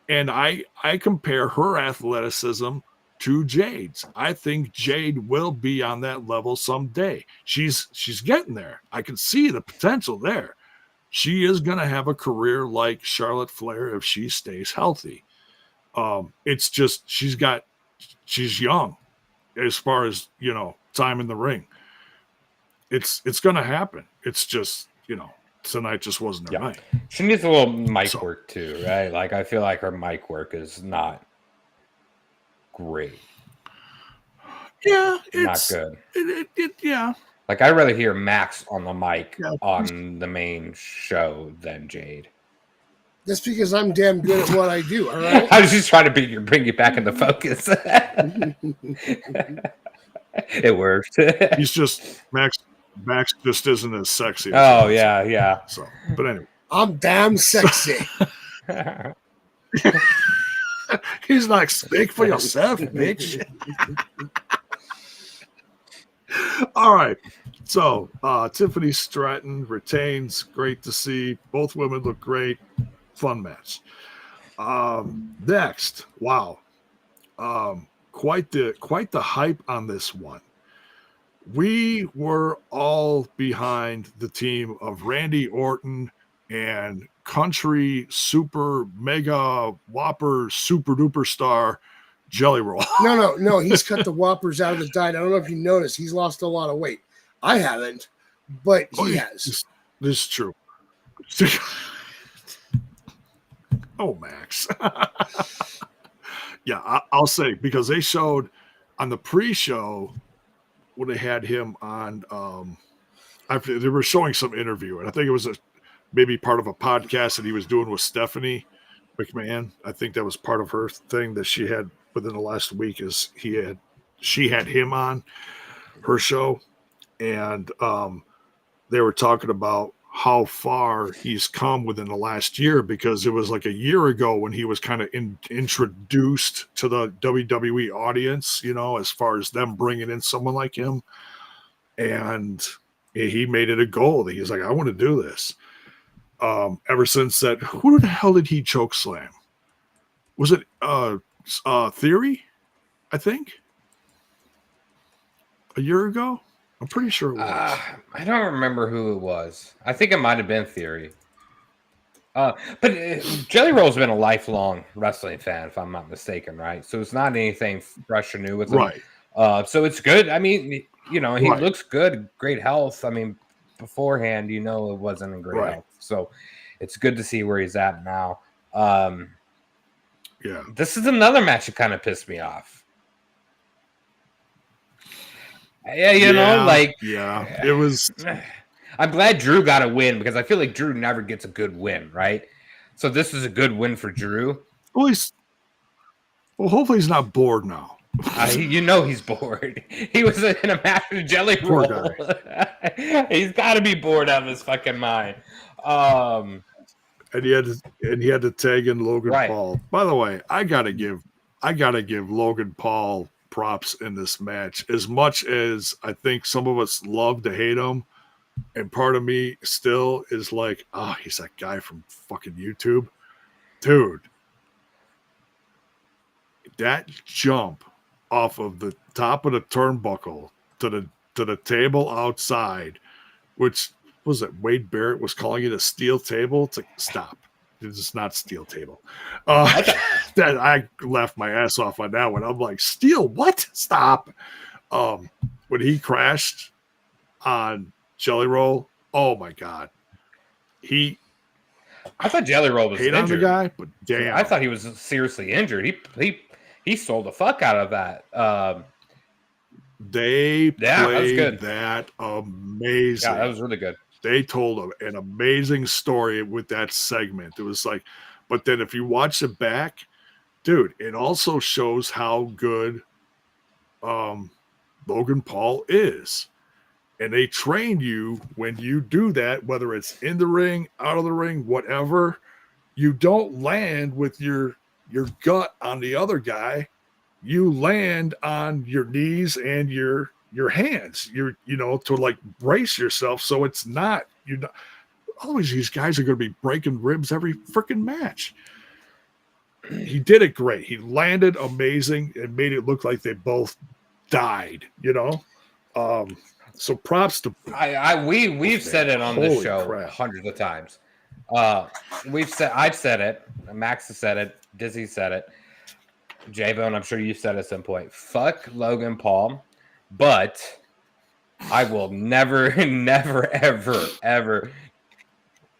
And I compare her athleticism to Jade's. I think Jade will be on that level someday. She's getting there. I can see the potential there. She is going to have a career like Charlotte Flair if she stays healthy. It's just she's young as far as time in the ring. It's going to happen. It's just tonight just wasn't her night. She needs a little mic work too, right? I feel like her mic work is not great. Yeah, it's not good. Yeah. I'd rather hear Max on the mic on the main show than Jade. That's because I'm damn good at what I do, all right? I was just trying to bring you back into focus. It worked. He's just Max just isn't as sexy. Oh yeah. So, but anyway, I'm damn sexy. he's like, speak for yourself, bitch. All right. So Tiffany Stratton retains. Great to see. Both women look great. Fun match. Next, wow. Quite the hype on this one. We were all behind the team of Randy Orton and country super mega whopper super duper star Jelly Roll. No. He's cut the whoppers out of the diet. I don't know if you noticed. He's lost a lot of weight. I haven't, but he has. This is true. Oh, Max. Yeah, I'll say, because they showed on the pre-show when they had him on, they were showing some interview, and I think it was maybe part of a podcast that he was doing with Stephanie McMahon. I think that was part of her thing that she had within the last week, is she had him on her show, and they were talking about how far he's come within the last year, because it was like a year ago when he was kind of introduced to the WWE audience, as far as them bringing in someone like him. And he made it a goal. He's like, I want to do this. Ever since that, who the hell did he choke slam? Was it Theory? I think a year ago. I'm pretty sure it was. I don't remember who it was. I think it might have been Theory. But Jelly Roll's been a lifelong wrestling fan, if I'm not mistaken, right? So it's not anything fresh or new with him. Right. So it's good. I mean, he Right. looks good, great health. I mean, beforehand, it wasn't in great health. So it's good to see where he's at now. Yeah. This is another match that kind of pissed me off. Yeah, it was. I'm glad Drew got a win, because I feel like Drew never gets a good win, right? So this is a good win for Drew. Well, hopefully he's not bored now. He's bored. He was in a match with Jelly Roll. He's got to be bored out of his fucking mind. And he had to tag in Logan Paul. By the way, I gotta give Logan Paul props in this match. As much as I think some of us love to hate him, and part of me still is like, he's that guy from fucking YouTube. Dude, that jump off of the top of the turnbuckle to the table outside, which was it, Wade Barrett was calling it a steel table. It's like, stop. It's not steel table. That I laughed my ass off on that one. I'm like, steel? What? Stop. When he crashed on Jelly Roll, oh my god, I thought Jelly Roll was injured. On the guy, but damn, I thought he was seriously injured. He sold the fuck out of that. They played good. That amazing. Yeah, that was really good. They told an amazing story with that segment. It was like, but then if you watch it back, dude, it also shows how good Logan Paul is. And they train you when you do that, whether it's in the ring, out of the ring, whatever, you don't land with your gut on the other guy. You land on your knees and your hands, to like brace yourself. So it's not, always these guys are going to be breaking ribs every freaking match. He did it great. He landed amazing and made it look like they both died, so props to we've said it on this show crap. hundreds of times. I've said it, Max has said it, Dizzy said it, J-Bone, I'm sure you said at some point, fuck Logan Paul. But I will never, ever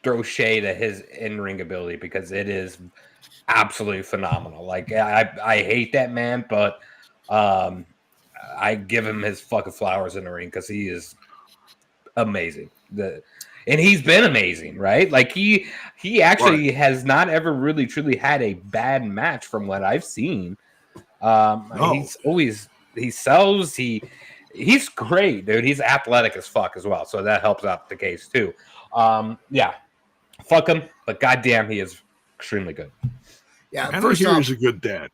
throw shade at his in-ring ability, because it is absolutely phenomenal. Like, I hate that man, but I give him his fucking flowers in the ring, because he is amazing. And he's been amazing, right? Like, he actually has not ever really truly had a bad match from what I've seen. No. He sells. He's great, dude. He's athletic as fuck as well, so that helps out the case too. Yeah, fuck him, but goddamn, he is extremely good. Yeah, And first I hear off, he's a good dad.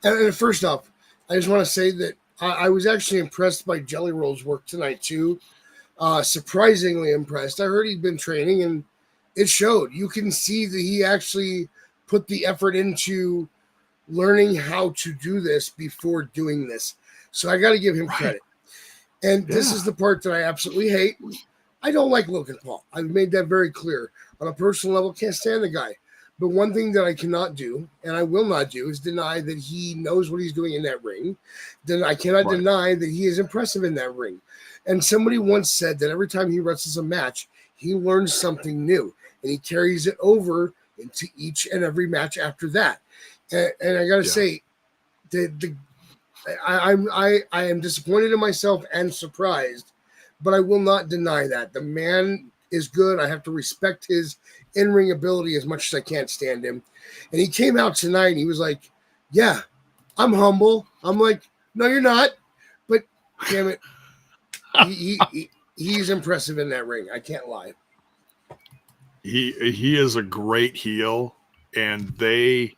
and first off, I just want to say that I was actually impressed by Jelly Roll's work tonight too. Surprisingly impressed. I heard he'd been training, and it showed. You can see that he actually put the effort into learning how to do this before doing this. So I got to give him credit. And this is the part that I absolutely hate. I don't like Logan Paul. I've made that very clear. On a personal level, can't stand the guy. But one thing that I cannot do, and I will not do, is deny that he knows what he's doing in that ring. Then I cannot deny that he is impressive in that ring. And somebody once said that every time he wrestles a match, he learns something new, and he carries it over into each and every match after that. And I got to say, I am disappointed in myself and surprised, but I will not deny that the man is good. I have to respect his in-ring ability as much as I can't stand him. And he came out tonight and he was like, yeah, I'm humble. I'm like, no, you're not. But damn it, he's impressive in that ring. I can't lie. He is a great heel, and they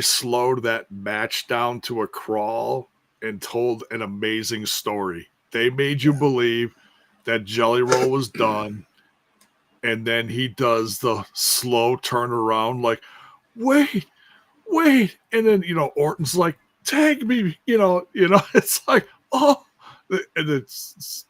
slowed that match down to a crawl and told an amazing story. They made you believe that Jelly Roll was done, and then he does the slow turnaround, like, wait, and then Orton's like, tag me, it's like, oh, and it's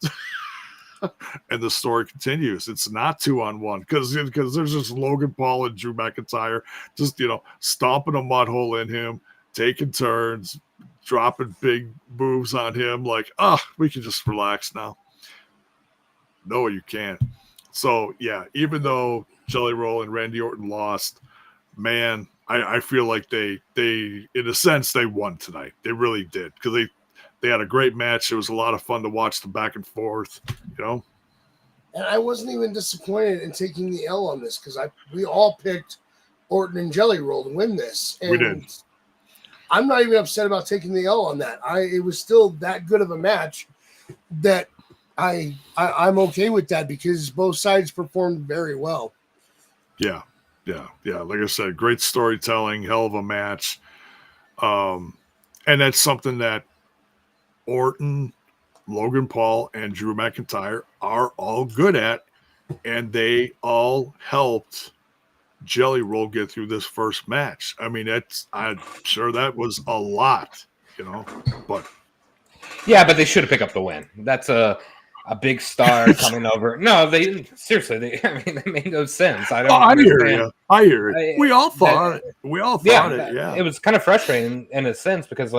and the story continues. It's not 2-on-1 because there's just Logan Paul and Drew McIntyre just stomping a mud hole in him, taking turns, dropping big moves on him. Like, we can just relax now. No, you can't. So yeah, even though Jelly Roll and Randy Orton lost, man, I feel like they in a sense they won tonight. They really did, because they had a great match. It was a lot of fun to watch the back and forth, And I wasn't even disappointed in taking the L on this, because we all picked Orton and Jelly Roll to win this. And we did. I'm not even upset about taking the L on that. It was still that good of a match that I'm okay with that, because both sides performed very well. Yeah. Like I said, great storytelling, hell of a match. And that's something that Orton, Logan Paul, and Drew McIntyre are all good at, and they all helped Jelly Roll get through this first match. I mean, I'm sure that was a lot, but yeah, but they should have picked up the win. That's a big star coming over. No, they seriously. They made no sense. I hear you. We all thought it. Yeah, it was kind of frustrating in a sense, because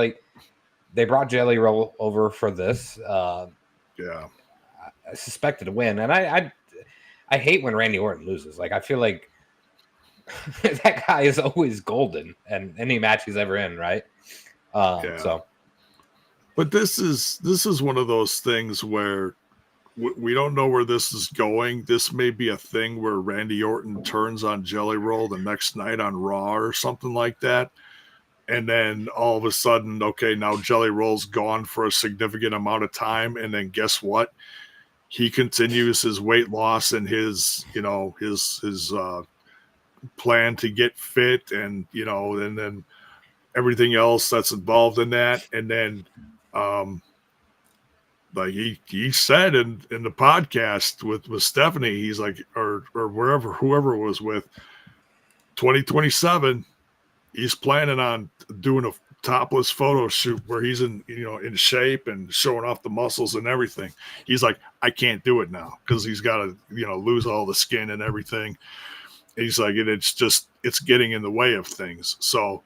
they brought Jelly Roll over for this. I suspected a win, and I hate when Randy Orton loses. Like, I feel like that guy is always golden in any match he's ever in, right? So, but this is one of those things where we don't know where this is going. This may be a thing where Randy Orton turns on Jelly Roll the next night on Raw or something like that. And then all of a sudden, okay, now Jelly Roll's gone for a significant amount of time. And then guess what? He continues his weight loss and his plan to get fit, and, and then everything else that's involved in that. And then, like he said in the podcast with Stephanie, he's like, or whoever it was with, 2027, he's planning on doing a topless photo shoot where he's in shape and showing off the muscles and everything. He's like, I can't do it now because he's got to, lose all the skin and everything. And he's like, it's getting in the way of things. So,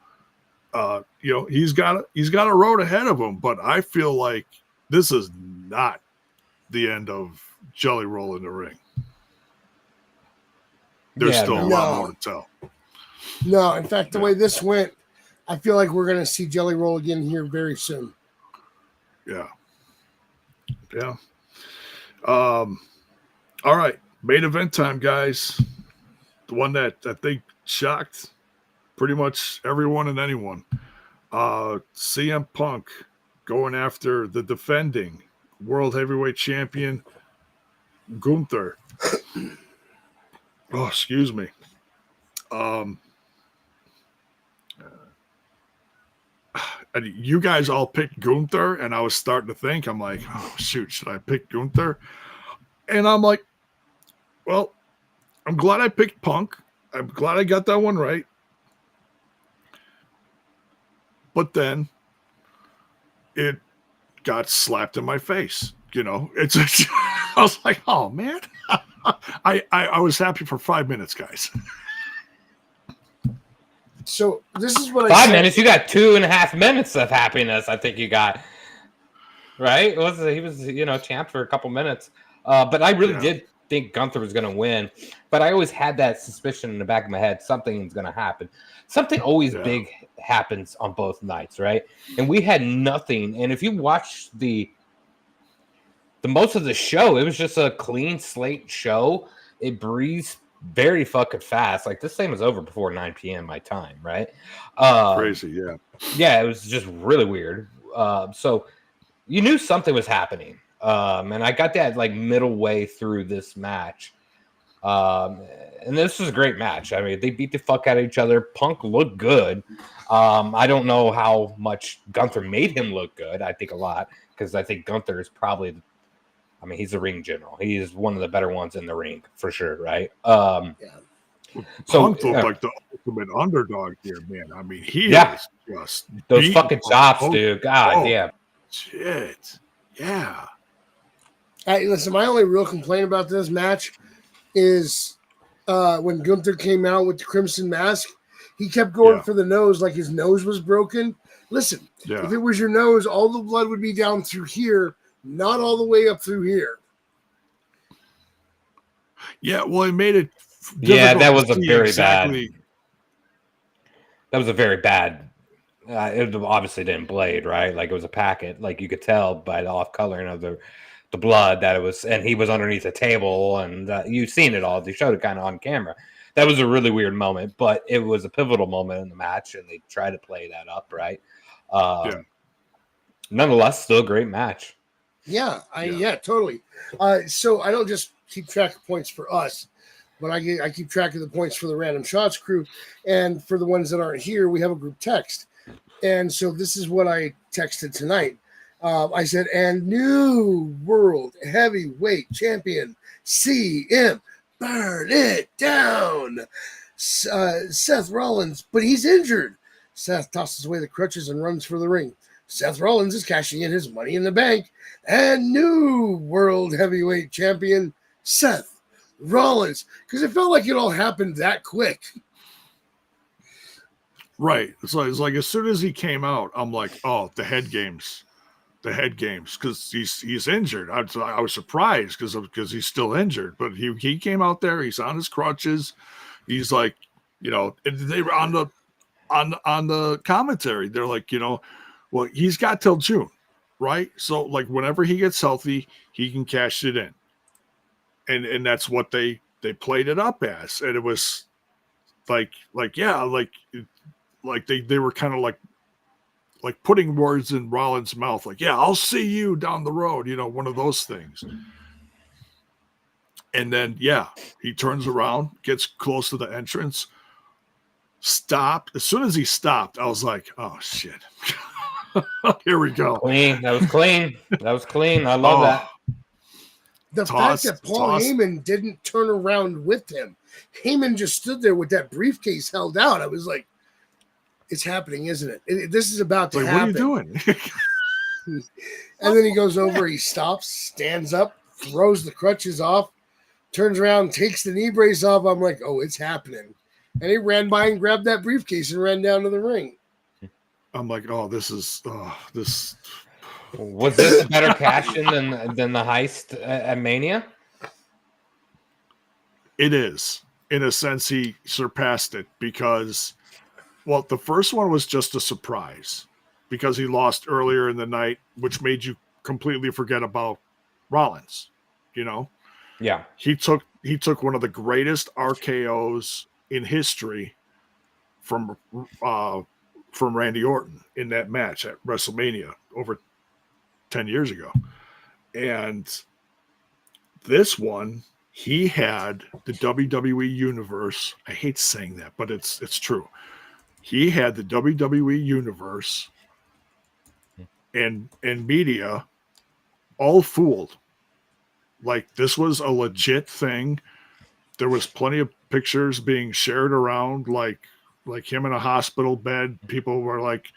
he's got a road ahead of him, but I feel like this is not the end of Jelly Roll in the ring. There's still a lot more to tell. No, in fact, the way this went, I feel like we're going to see Jelly Roll again here very soon. Yeah. All right, main event time, guys. The one that I think shocked pretty much everyone and anyone. CM Punk going after the defending World Heavyweight Champion, Gunther. Oh, excuse me. And you guys all picked Gunther, and I was starting to think, I'm like, oh, shoot, should I pick Gunther? And I'm like, well, I'm glad I picked Punk. I'm glad I got that one right. But then it got slapped in my face. You know, I was like, oh, man. I was happy for 5 minutes, guys. So this is what 5 minutes. You got 2.5 minutes of happiness. I think you got right. He was champ for a couple minutes. But I really did think Gunther was going to win. But I always had that suspicion in the back of my head something's going to happen. Something always big happens on both nights, right? And we had nothing. And if you watch the most of the show, it was just a clean slate show. It breezed very fucking fast. Like this thing was over before 9 p.m. my time, right? Crazy, yeah. Yeah, it was just really weird. So you knew something was happening. And I got that like middle way through this match. And this was a great match. I mean, they beat the fuck out of each other. Punk looked good. I don't know how much Gunther made him look good. I think a lot, because I think Gunther is probably he's a ring general. He is one of the better ones in the ring for sure, right? So Punk looked like the ultimate underdog here, man. I mean, he is just those fucking chops, dude. God damn. Shit. Yeah. Hey, listen, my only real complaint about this match is when Gunther came out with the Crimson Mask, he kept going for the nose like his nose was broken. Listen, if it was your nose, all the blood would be down through here, not all the way up through here. Yeah, well, it made it. Yeah, that was a very bad. That was a very bad. It obviously didn't blade, right? Like it was a packet. Like you could tell by the off coloring of the blood that it was, and he was underneath a table, and you've seen it all. They showed it kind of on camera. That was a really weird moment, but it was a pivotal moment in the match, and they tried to play that up, right? Nonetheless, still a great match. Yeah, totally. So I don't just keep track of points for us, but I keep track of the points for the Random Shots crew, and for the ones that aren't here, we have a group text. And so this is what I texted tonight. I said, and new world heavyweight champion, CM, burn it down. Seth Rollins, but he's injured. Seth tosses away the crutches and runs for the ring. Seth Rollins is cashing in his money in the bank. And new world heavyweight champion, Seth Rollins. Because it felt like it all happened that quick. Right. It's like as soon as he came out, I'm like, oh, the head games, because he's injured. I was surprised because he's still injured, but he came out there. He's on his crutches. He's like, they were on the commentary. They're like, well, he's got till June, right? So like whenever he gets healthy, he can cash it in, and that's what they played it up as, and it was like they were kind of like putting words in Rollins' mouth, like, yeah, I'll see you down the road, one of those things. And then, he turns around, gets close to the entrance, stopped. As soon as he stopped, I was like, oh, shit. Here we go. Clean. That was clean. I love that. The fact that Paul Heyman didn't turn around with him. Heyman just stood there with that briefcase held out. I was like, it's happening, isn't it? This is about to happen. What are you doing? And then he goes over, he stops, stands up, throws the crutches off, turns around, takes the knee brace off. I'm like, oh, it's happening. And he ran by and grabbed that briefcase and ran down to the ring. I'm like, oh, this. Was this a better cash in than the heist at Mania? It is. In a sense, he surpassed it because, well, the first one was just a surprise because he lost earlier in the night, which made you completely forget about Rollins, Yeah. He took one of the greatest RKOs in history from Randy Orton in that match at WrestleMania over 10 years ago. And this one, he had the WWE Universe. I hate saying that, but it's true. He had the WWE Universe and media all fooled. Like, this was a legit thing. There was plenty of pictures being shared around, like him in a hospital bed. People were like,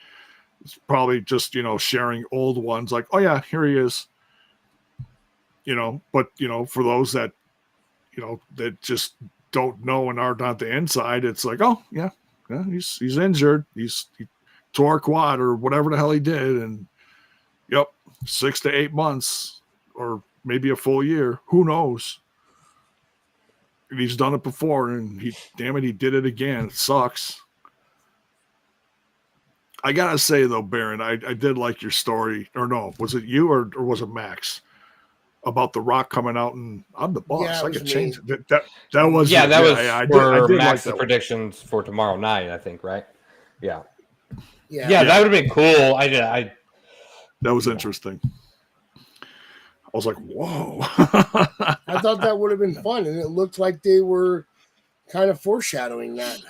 probably just, sharing old ones, like, oh yeah, here he is. But for those that, that just don't know and aren't on the inside, it's like, oh yeah, he's injured. He tore a quad or whatever the hell he did. And yep, 6 to 8 months or maybe a full year. Who knows? And he's done it before, and he did it again. It sucks. I gotta say though, Baron, I did like your story. Or no, was it you or was it Max about The Rock coming out and I'm the boss? Yeah, I could change it. That was I did Max's like predictions for tomorrow night, I think, right? Yeah, yeah. That would have been cool. I that was interesting. I was like, whoa. I thought that would have been fun, and it looked like they were kind of foreshadowing that.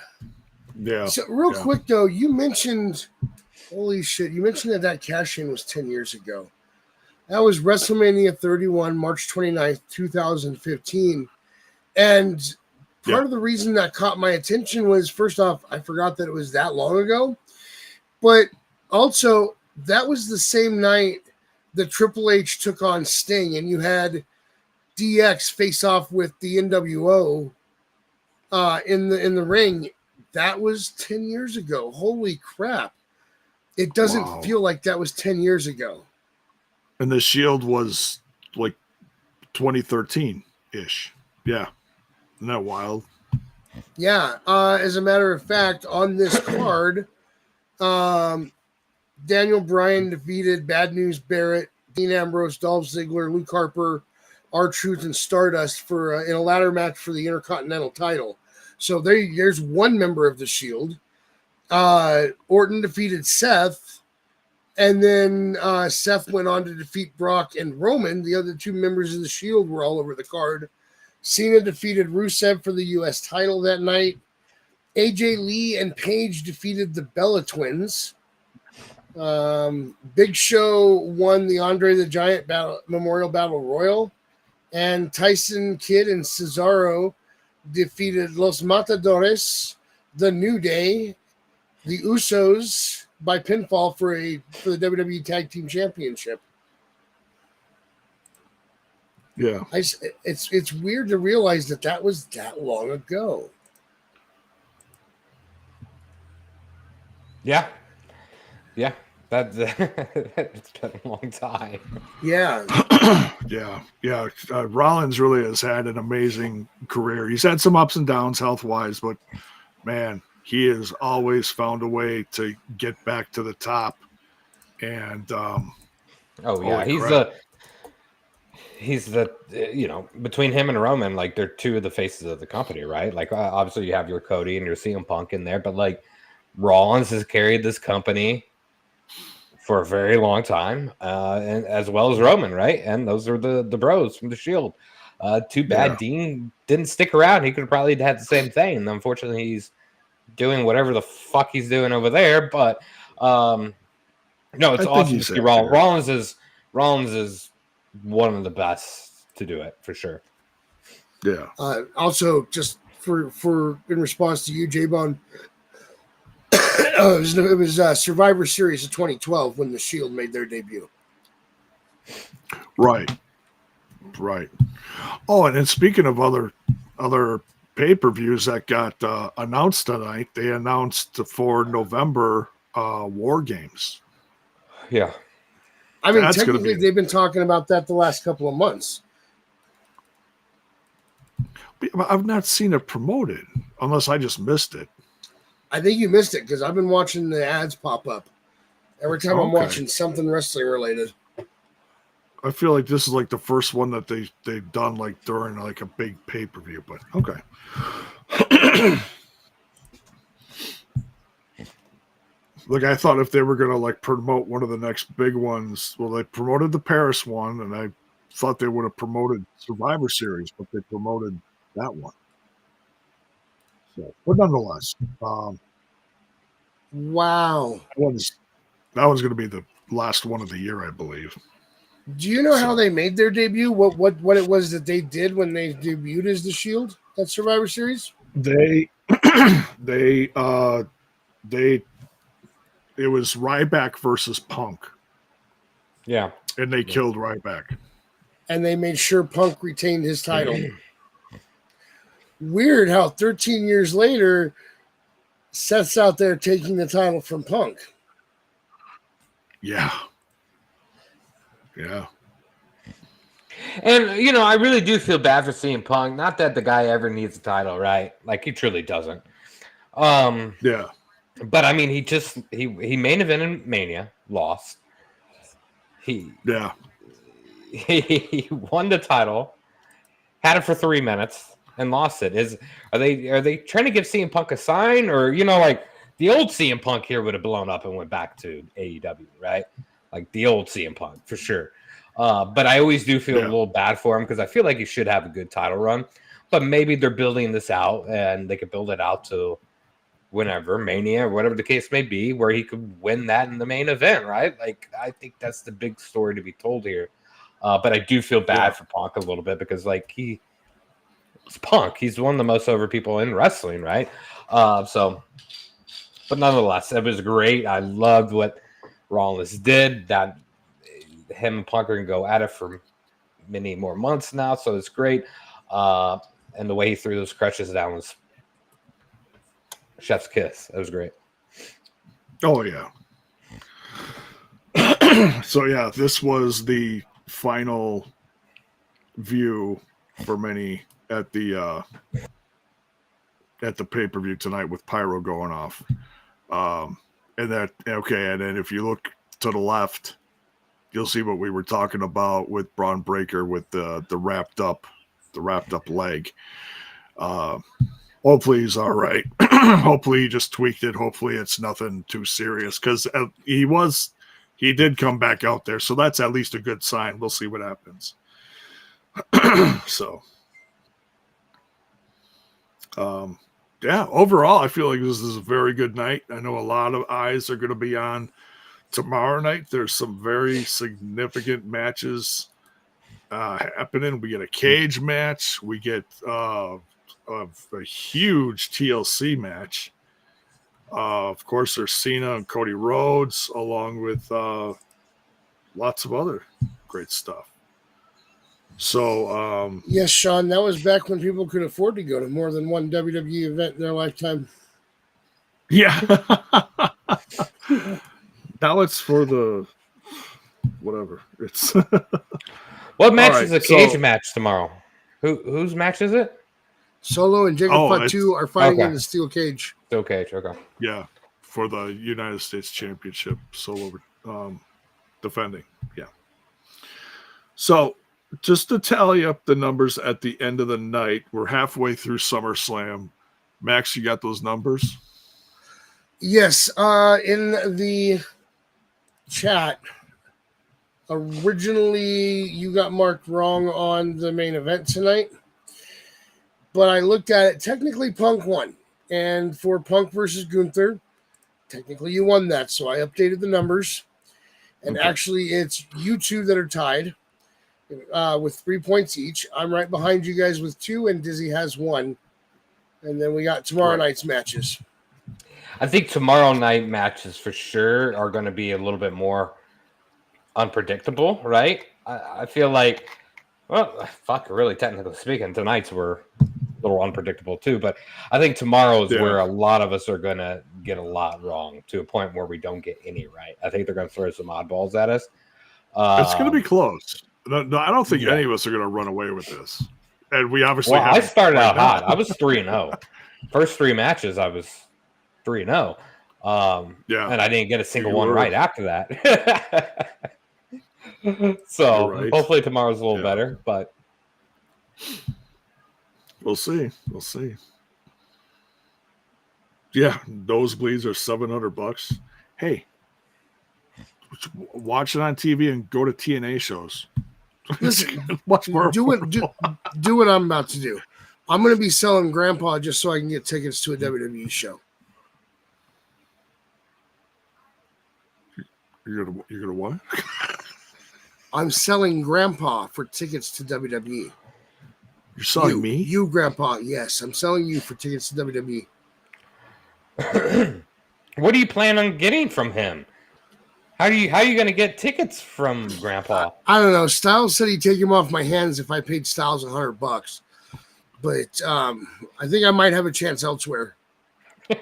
Yeah. So real quick though, you mentioned, holy shit, that cash-in was 10 years ago. That was WrestleMania 31, March 29th, 2015. And part of the reason that caught my attention was, first off, I forgot that it was that long ago. But also, that was the same night that Triple H took on Sting, and you had DX face off with the NWO in the ring. That was 10 years ago. Holy crap. It doesn't feel like that was 10 years ago. And the Shield was like 2013-ish. Yeah. Isn't that wild? Yeah. As a matter of fact, on this card, Daniel Bryan defeated Bad News Barrett, Dean Ambrose, Dolph Ziggler, Luke Harper, R-Truth, and Stardust for in a ladder match for the Intercontinental title. So there's one member of the Shield. Orton defeated Seth, and then Seth went on to defeat Brock and Roman. The other two members of the Shield were all over the card. Cena defeated Rusev for the U.S. title that night. AJ Lee and Paige defeated the Bella Twins. Big Show won the Andre the Giant Memorial Battle Royal. And Tyson Kidd and Cesaro defeated Los Matadores, the New Day, the Usos by pinfall for the WWE Tag Team Championship. Yeah. It's weird to realize that was that long ago. Yeah. That's it's been a long time. Yeah. Yeah. Rollins really has had an amazing career. He's had some ups and downs health-wise, but man, he has always found a way to get back to the top. And he's the between him and Roman, like they're two of the faces of the company, right? Like obviously you have your Cody and your CM Punk in there, but like Rollins has carried this company for a very long time, and as well as Roman, right? And those are the bros from the Shield. Too bad Dean didn't stick around. He could have probably had the same thing. And unfortunately, he's doing whatever the fuck he's doing over there. But no, it's awesome to see Rollins is one of the best to do it for sure. Yeah. Also, just for in response to you, J-Bone, it was Survivor Series of 2012 when the Shield made their debut. Right. Oh, and then speaking of other pay-per-views that got announced tonight, they announced for November War Games. Yeah. I mean, technically, they've been talking about that the last couple of months. I've not seen it promoted, unless I just missed it. I think you missed it because I've been watching the ads pop up every time I'm watching something wrestling related. I feel like this is like the first one that they've done like during like a big pay-per-view, but okay. Like, I thought if they were going to, like, promote one of the next big ones, well, they promoted the Paris one, and I thought they would have promoted Survivor Series, but they promoted that one. So, but nonetheless, Wow. that one's going to be the last one of the year, I believe. Do you know how they made their debut? What it was that they did when they debuted as the Shield at Survivor Series? It was Ryback versus Punk. Yeah. And they killed Ryback. And they made sure Punk retained his title. Weird how 13 years later, Seth's out there taking the title from Punk. Yeah. Yeah. And, I really do feel bad for CM Punk. Not that the guy ever needs a title, right? Like, he truly doesn't. Yeah. But, I mean, he main evented Mania, lost. He won the title, had it for 3 minutes, and lost it. Are they trying to give CM Punk a sign? Or, like, the old CM Punk here would have blown up and went back to AEW, right? Like, the old CM Punk, for sure. But I always do feel a little bad for him because I feel like he should have a good title run. But maybe they're building this out and they could build it out to whenever, Mania, or whatever the case may be, where he could win that in the main event, right? Like, I think that's the big story to be told here. But I do feel bad for Punk a little bit because, like, he's Punk. He's one of the most over people in wrestling, right? But nonetheless, it was great. I loved what Rollins did. That him and Punk are going to go at it for many more months now, so it's great. And the way he threw those crutches down was chef's kiss. It was great. Oh, yeah. So, yeah, this was the final view for many at the pay-per-view tonight with Pyro going off. And then if you look to the left, you'll see what we were talking about with Braun Breaker with the wrapped up leg. Hopefully he's all right. Hopefully he just tweaked it. Hopefully it's nothing too serious because he did come back out there, so that's at least a good sign. We'll see what happens. So, overall, I feel like this is a very good night. I know a lot of eyes are going to be on tomorrow night. There's some very significant matches happening. We get a cage match. We get a huge TLC match. Of course, there's Cena and Cody Rhodes, along with lots of other great stuff. So, yes, Sean, that was back when people could afford to go to more than one WWE event in their lifetime. Yeah. Now it's for the whatever. It's what match is a cage match tomorrow? Whose match is it? Solo and Jacob Fatu are fighting in the steel cage. Steel cage, okay. Yeah, for the United States Championship, Solo defending. Yeah. So, just to tally up the numbers at the end of the night, we're halfway through SummerSlam. Max, you got those numbers? Yes, in the chat, originally you got marked wrong on the main event tonight, but I looked at it. Technically, Punk won, and for Punk versus Gunther, technically you won that, so I updated the numbers, and actually it's you two that are tied with 3 points each. I'm right behind you guys with 2, and Dizzy has 1, and then we got tomorrow night's matches. I think tomorrow night matches for sure are going to be a little bit more unpredictable, right? I feel like, really, technically speaking, tonight's were a little unpredictable too, but I think tomorrow's where a lot of us are going to get a lot wrong to a point where we don't get any right. I think they're going to throw some oddballs at us. It's going to be close. No, I don't think any of us are going to run away with this. And we obviously I started out hot. I was 3-0. First 3 matches, I was 3-0. And I didn't get a single one right after that. So hopefully tomorrow's a little better, but we'll see. Yeah, nosebleeds are $700. Hey, watch it on TV and go to TNA shows. Listen, much more do what I'm about to do. I'm going to be selling Grandpa just so I can get tickets to a WWE show. You're gonna what? I'm selling Grandpa for tickets to WWE. You're selling me? You, Grandpa. Yes, I'm selling you for tickets to WWE. What do you plan on getting from him? How are you going to get tickets from Grandpa? I don't know. Styles said he'd take him off my hands if I paid Styles $100. But I think I might have a chance elsewhere. You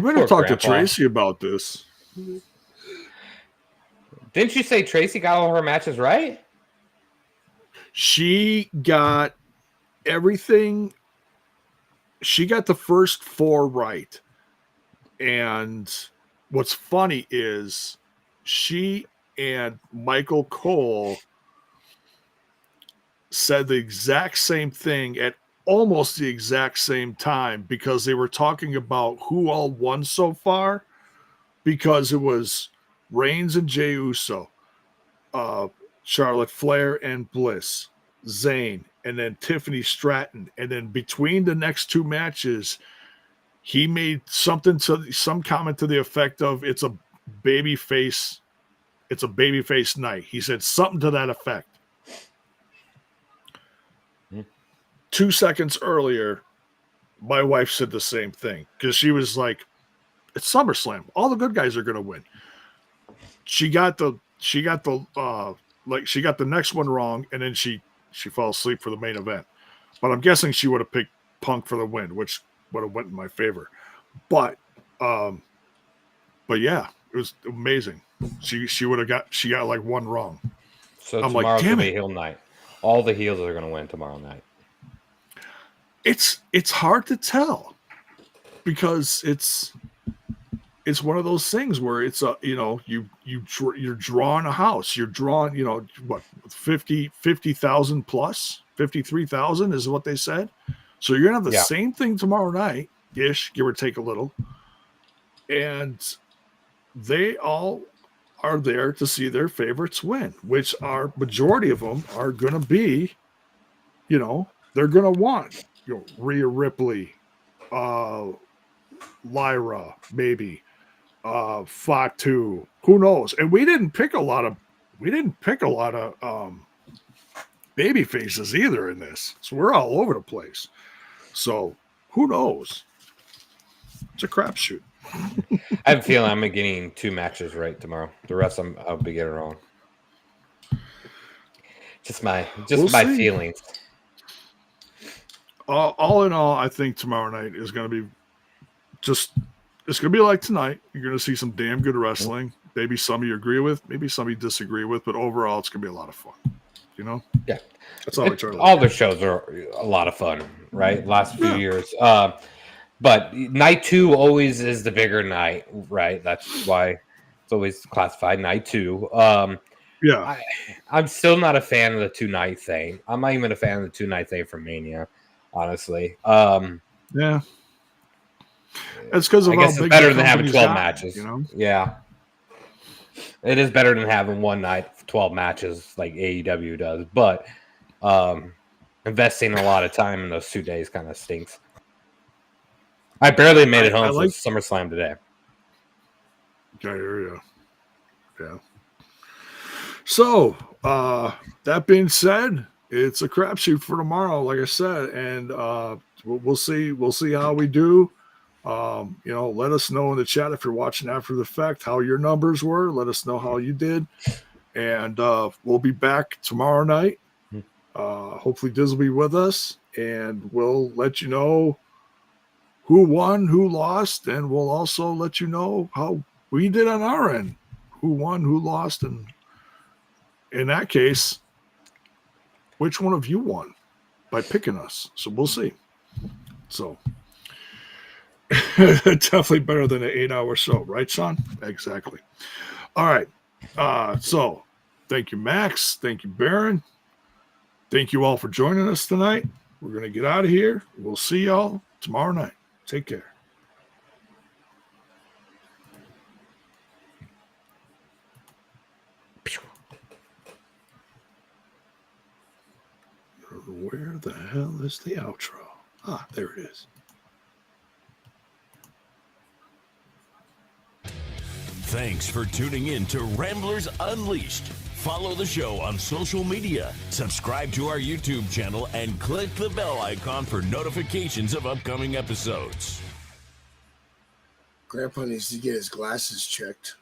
better talk to Tracy about this. Didn't you say Tracy got all her matches right? She got everything. She got the first 4 right. And what's funny is she and Michael Cole said the exact same thing at almost the exact same time, because they were talking about who all won so far, because it was Reigns and Jey Uso, Charlotte Flair and Bliss, Zayn, and then Tiffany Stratton. And then between the next 2 matches, he made some comment to the effect of it's a babyface night. He said something to that effect. 2 seconds earlier, my wife said the same thing, because she was like, "It's SummerSlam. All the good guys are going to win." She got the next one wrong, and then she fell asleep for the main event. But I'm guessing she would have picked Punk for the win, which would have went in my favor. But yeah, it was amazing. She got like one wrong. So I'm tomorrow's like, gonna be heel night. All the heels are gonna win tomorrow night. It's hard to tell, because it's one of those things where it's you're drawing a house. You're drawing, what, 50,000 plus 53,000 is what they said. So you're gonna have the same thing tomorrow night ish, give or take a little. And they all are there to see their favorites win, which our majority of them are gonna be, they're gonna want Rhea Ripley, Lyra, maybe. Fatu, who knows? And we didn't pick a lot of baby faces either in this, so we're all over the place. So who knows? It's a crapshoot. I have a feeling I'm getting 2 matches right tomorrow. The rest I'll be getting wrong. Just my feelings. All in all, I think tomorrow night is going to be it's going to be like tonight. You're going to see some damn good wrestling. Maybe some of you agree with, maybe some of you disagree with, but overall, it's going to be a lot of fun. Yeah. That's all I try to all their shows are a lot of fun, right? Last few years. But night 2 always is the bigger night, right? That's why it's always classified night 2. I'm still not a fan of the 2-night thing. I'm not even a fan of the 2-night thing for Mania, honestly. Yeah. It's because of how it's big better the than having company's 12 got, matches. Yeah. It is better than having one night 12 matches like AEW does, but investing a lot of time in those 2 days kind of stinks. I barely made it home from SummerSlam today. I hear you. Yeah. So, that being said, it's a crapshoot for tomorrow, like I said, and we'll see. We'll see how we do. Let us know in the chat if you're watching after the fact how your numbers were. Let us know how you did, and we'll be back tomorrow night. Hopefully, Diz will be with us, and we'll let you know who won, who lost, and we'll also let you know how we did on our end, who won, who lost, and in that case, which one of you won by picking us. So we'll see. So definitely better than an 8-hour show, right, Sean? Exactly. All right. So thank you, Max. Thank you, Baron. Thank you all for joining us tonight. We're going to get out of here. We'll see y'all tomorrow night. Take care. Where the hell is the outro? Ah, there it is. Thanks for tuning in to Ramblers Unleashed. Follow the show on social media, subscribe to our YouTube channel, and click the bell icon for notifications of upcoming episodes. Grandpa needs to get his glasses checked.